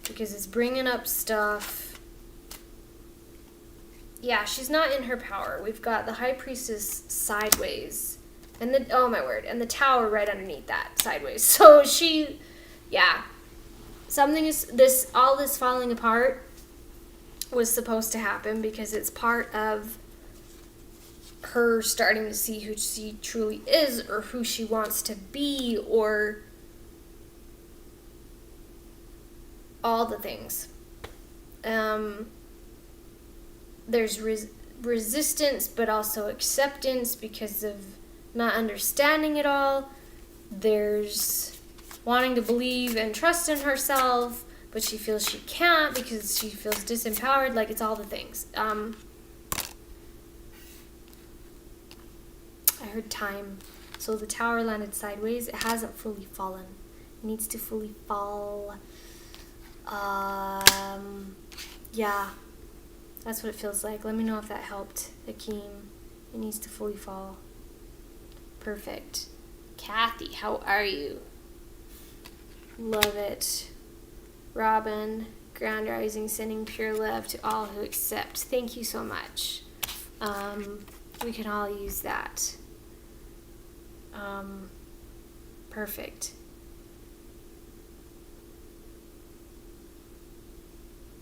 because it's bringing up stuff. Yeah, she's not in her power. We've got the High Priestess sideways. And the, oh my word, and the Tower right underneath that, sideways. So she, yeah. Something is, all this falling apart was supposed to happen because it's part of her starting to see who she truly is or who she wants to be or all the things. There's resistance, but also acceptance because of not understanding it all. There's wanting to believe and trust in herself, but she feels she can't because she feels disempowered. Like, it's all the things. I heard time. So the Tower landed sideways. It hasn't fully fallen. It needs to fully fall. Yeah. That's what it feels like. Let me know if that helped, Hakeem. It needs to fully fall. Perfect. Kathy, how are you? Love it. Robin, Grand Rising, sending pure love to all who accept. Thank you so much. We can all use that. Perfect.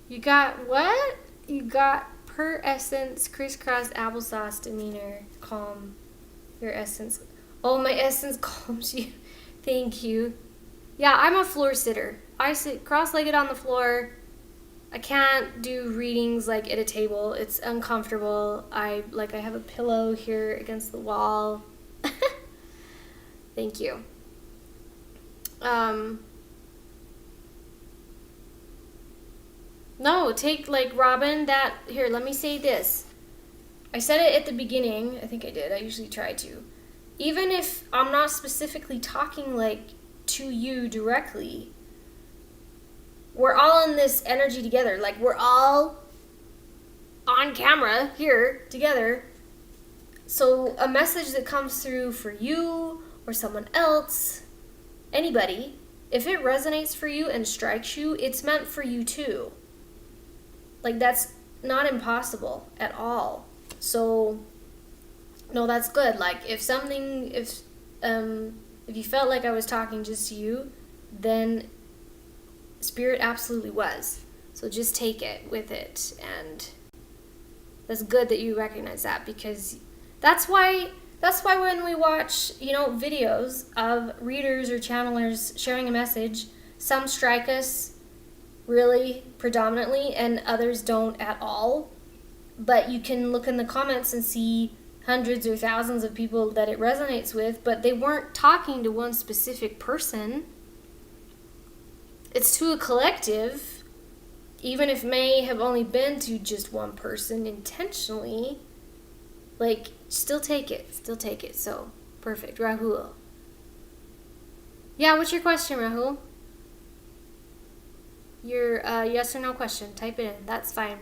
You got what? You got per essence, crisscross applesauce demeanor, calm. Your essence. Oh, my essence calms you. Thank you. Yeah, I'm a floor sitter. I sit cross-legged on the floor. I can't do readings like at a table. It's uncomfortable. I have a pillow here against the wall. Thank you. No, take Robin, here, let me say this. I said it at the beginning. I think I did. I usually try to. Even if I'm not specifically talking to you directly, we're all in this energy together. We're all on camera here together. So a message that comes through for you or someone else, anybody, if it resonates for you and strikes you, it's meant for you too. That's not impossible at all. So, no, that's good. If you felt like I was talking just to you, then Spirit absolutely was. So just take it with it, and that's good that you recognize that, because that's why when we watch, videos of readers or channelers sharing a message, some strike us really predominantly and others don't at all. But you can look in the comments and see hundreds or thousands of people that it resonates with, but they weren't talking to one specific person. It's to a collective, even if may have only been to just one person intentionally. Still take it. So, perfect. Rahul. Yeah, what's your question, Rahul? Your yes or no question. Type it in. That's fine.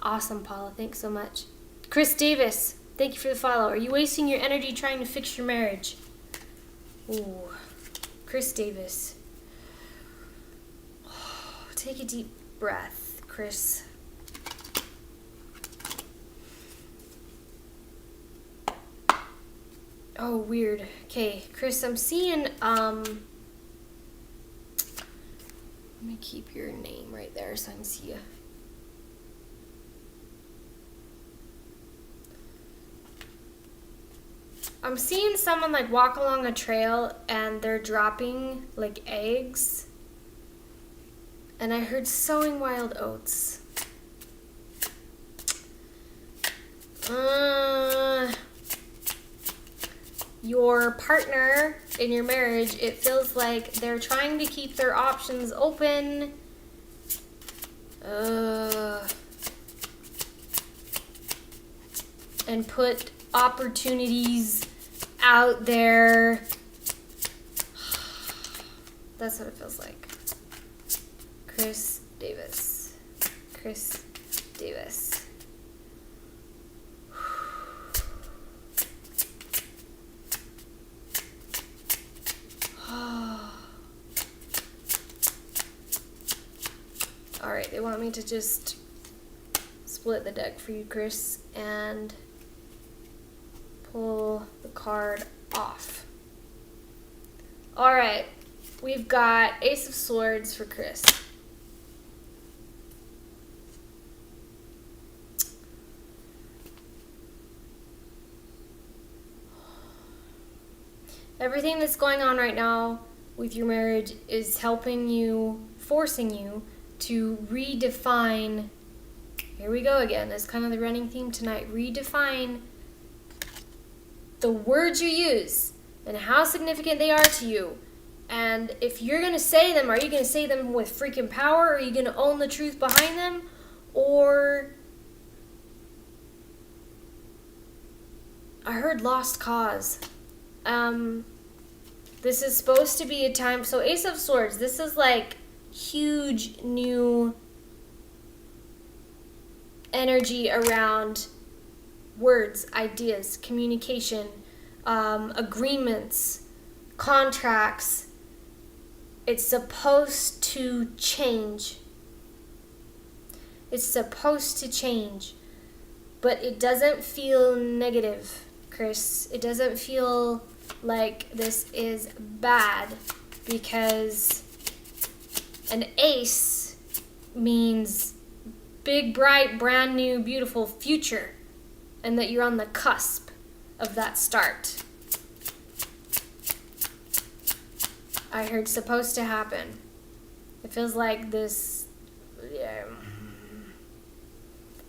Awesome, Paula. Thanks so much. Chris Davis, thank you for the follow. Are you wasting your energy trying to fix your marriage? Ooh. Chris Davis. Take a deep breath, Chris. Oh, weird. Okay, Chris, I'm seeing, let me keep your name right there so I can see you. I'm seeing someone walk along a trail and they're dropping eggs. And I heard sowing wild oats. Your partner in your marriage, it feels like they're trying to keep their options open. And put opportunities out there. That's what it feels like. Chris Davis. Alright, they want me to just split the deck for you, Chris, and pull the card off. Alright, we've got Ace of Swords for Chris. Everything that's going on right now with your marriage is helping you, forcing you to redefine. Here we go again. That's kind of the running theme tonight. Redefine the words you use and how significant they are to you. And if you're going to say them, are you going to say them with freaking power? Are you going to own the truth behind them? Or I heard lost cause. This is supposed to be a time. So Ace of Swords, this is huge new energy around words, ideas, communication, agreements, contracts. It's supposed to change. It's supposed to change. But it doesn't feel negative, Chris. It doesn't feel like this is bad, because an ace means big, bright, brand new, beautiful future, and that you're on the cusp of that start. I heard supposed to happen. It feels like this,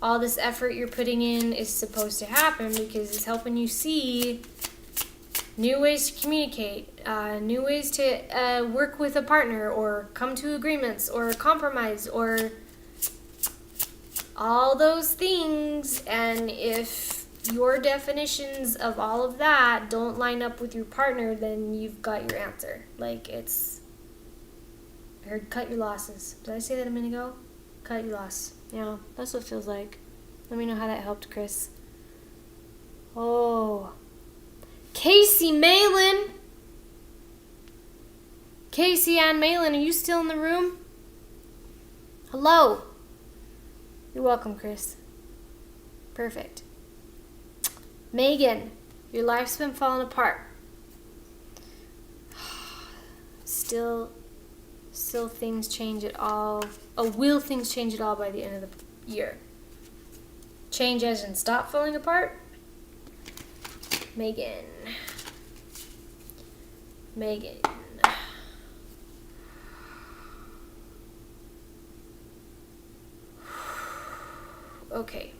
all this effort you're putting in is supposed to happen because it's helping you see new ways to communicate, new ways to work with a partner, or come to agreements, or compromise, or all those things. And if your definitions of all of that don't line up with your partner, then you've got your answer. Like, it's, I heard cut your losses. Did I say that a minute ago? Cut your loss. Yeah, that's what it feels like. Let me know how that helped, Chris. Oh, Casey Malin. Casey Ann Malin, are you still in the room? Hello. You're welcome, Chris. Perfect. Megan, your life's been falling apart. Still things change at all. Oh, will things change at all by the end of the year? Change as in stop falling apart? Megan. Okay.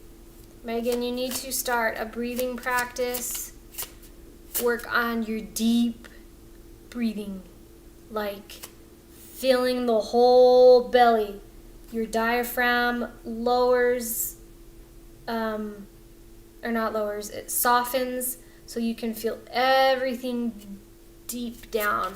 Megan, you need to start a breathing practice. Work on your deep breathing, like filling the whole belly. Your diaphragm lowers, or not lowers, it softens so you can feel everything deep down.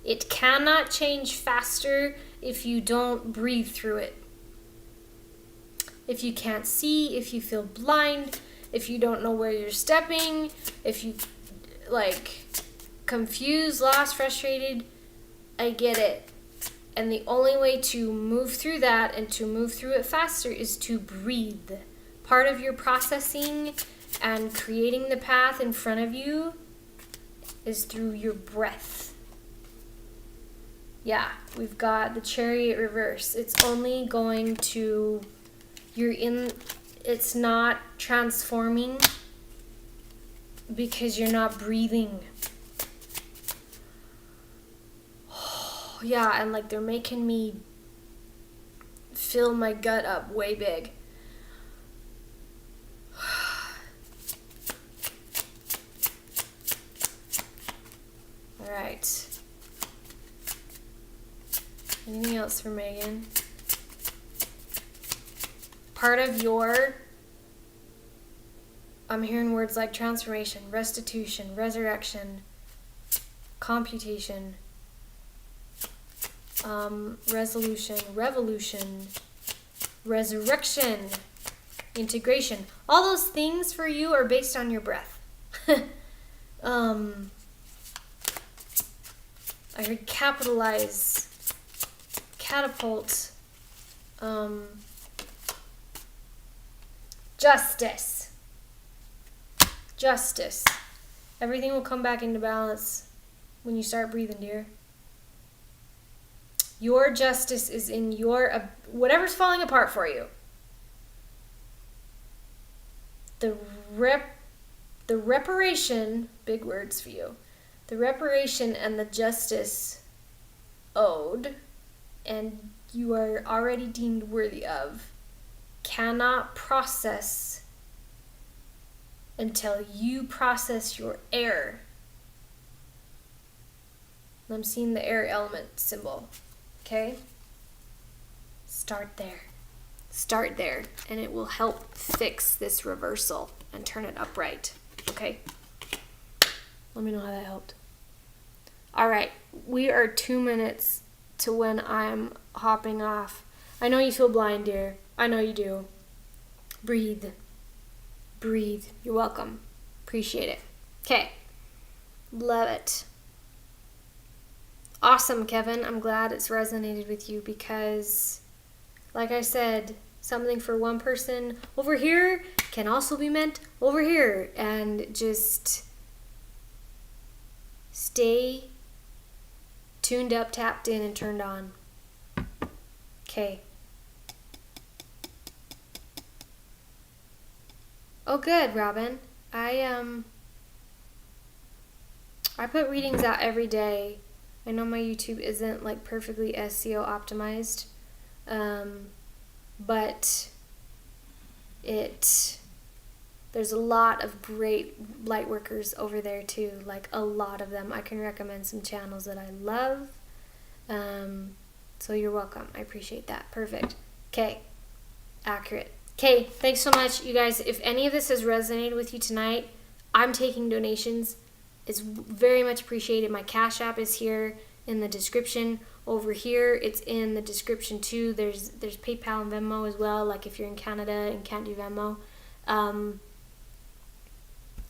It cannot change faster if you don't breathe through it. If you can't see, if you feel blind, if you don't know where you're stepping, if you confused, lost, frustrated, I get it. And the only way to move through that and to move through it faster is to breathe. Part of your processing and creating the path in front of you is through your breath. Yeah, we've got the chariot reverse. It's only going to, it's not transforming because you're not breathing. Oh, yeah, and they're making me fill my gut up way big. All right. Anything else for Megan? Part of your, I'm hearing words like transformation, restitution, resurrection, computation, resolution, revolution, resurrection, integration. All those things for you are based on your breath. I heard capitalize, catapult, justice. Everything will come back into balance when you start breathing, dear. Your justice is in your, whatever's falling apart for you. The reparation, big words for you. The reparation and the justice owed, and you are already deemed worthy of, cannot process until you process your air. I'm seeing the air element symbol, okay? Start there, and it will help fix this reversal and turn it upright, okay? Let me know how that helped. All right, we are 2 minutes to when I'm hopping off. I know you feel blind, dear. I know you do. Breathe. You're welcome. Appreciate it. Okay. Love it. Awesome, Kevin. I'm glad it's resonated with you because, like I said, something for one person over here can also be meant over here. And just stay tuned up, tapped in, and turned on. Okay. Oh, good, Robin. I put readings out every day. I know my YouTube isn't like perfectly SEO optimized, but there's a lot of great light workers over there too, like a lot of them. I can recommend some channels that I love. So you're welcome. I appreciate that. Perfect. Okay. Accurate. Okay, thanks so much, you guys. If any of this has resonated with you tonight, I'm taking donations. It's very much appreciated. My Cash App is here in the description. Over here, it's in the description too. There's PayPal and Venmo as well, like if you're in Canada and can't do Venmo.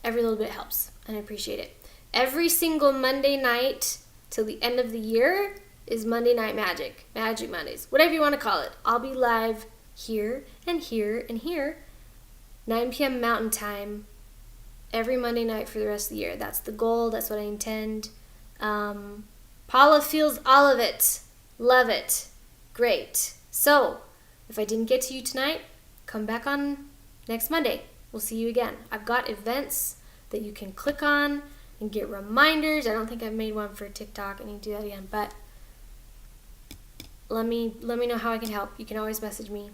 Every little bit helps, and I appreciate it. Every single Monday night till the end of the year is Monday Night Magic. Magic Mondays. Whatever you want to call it. I'll be live here and here and here, 9 p.m. Mountain Time, every Monday night for the rest of the year. That's the goal. That's what I intend. Paula feels all of it. Love it. Great. So, if I didn't get to you tonight, come back on next Monday. We'll see you again. I've got events that you can click on and get reminders. I don't think I've made one for TikTok. I need to do that again. But let me know how I can help. You can always message me.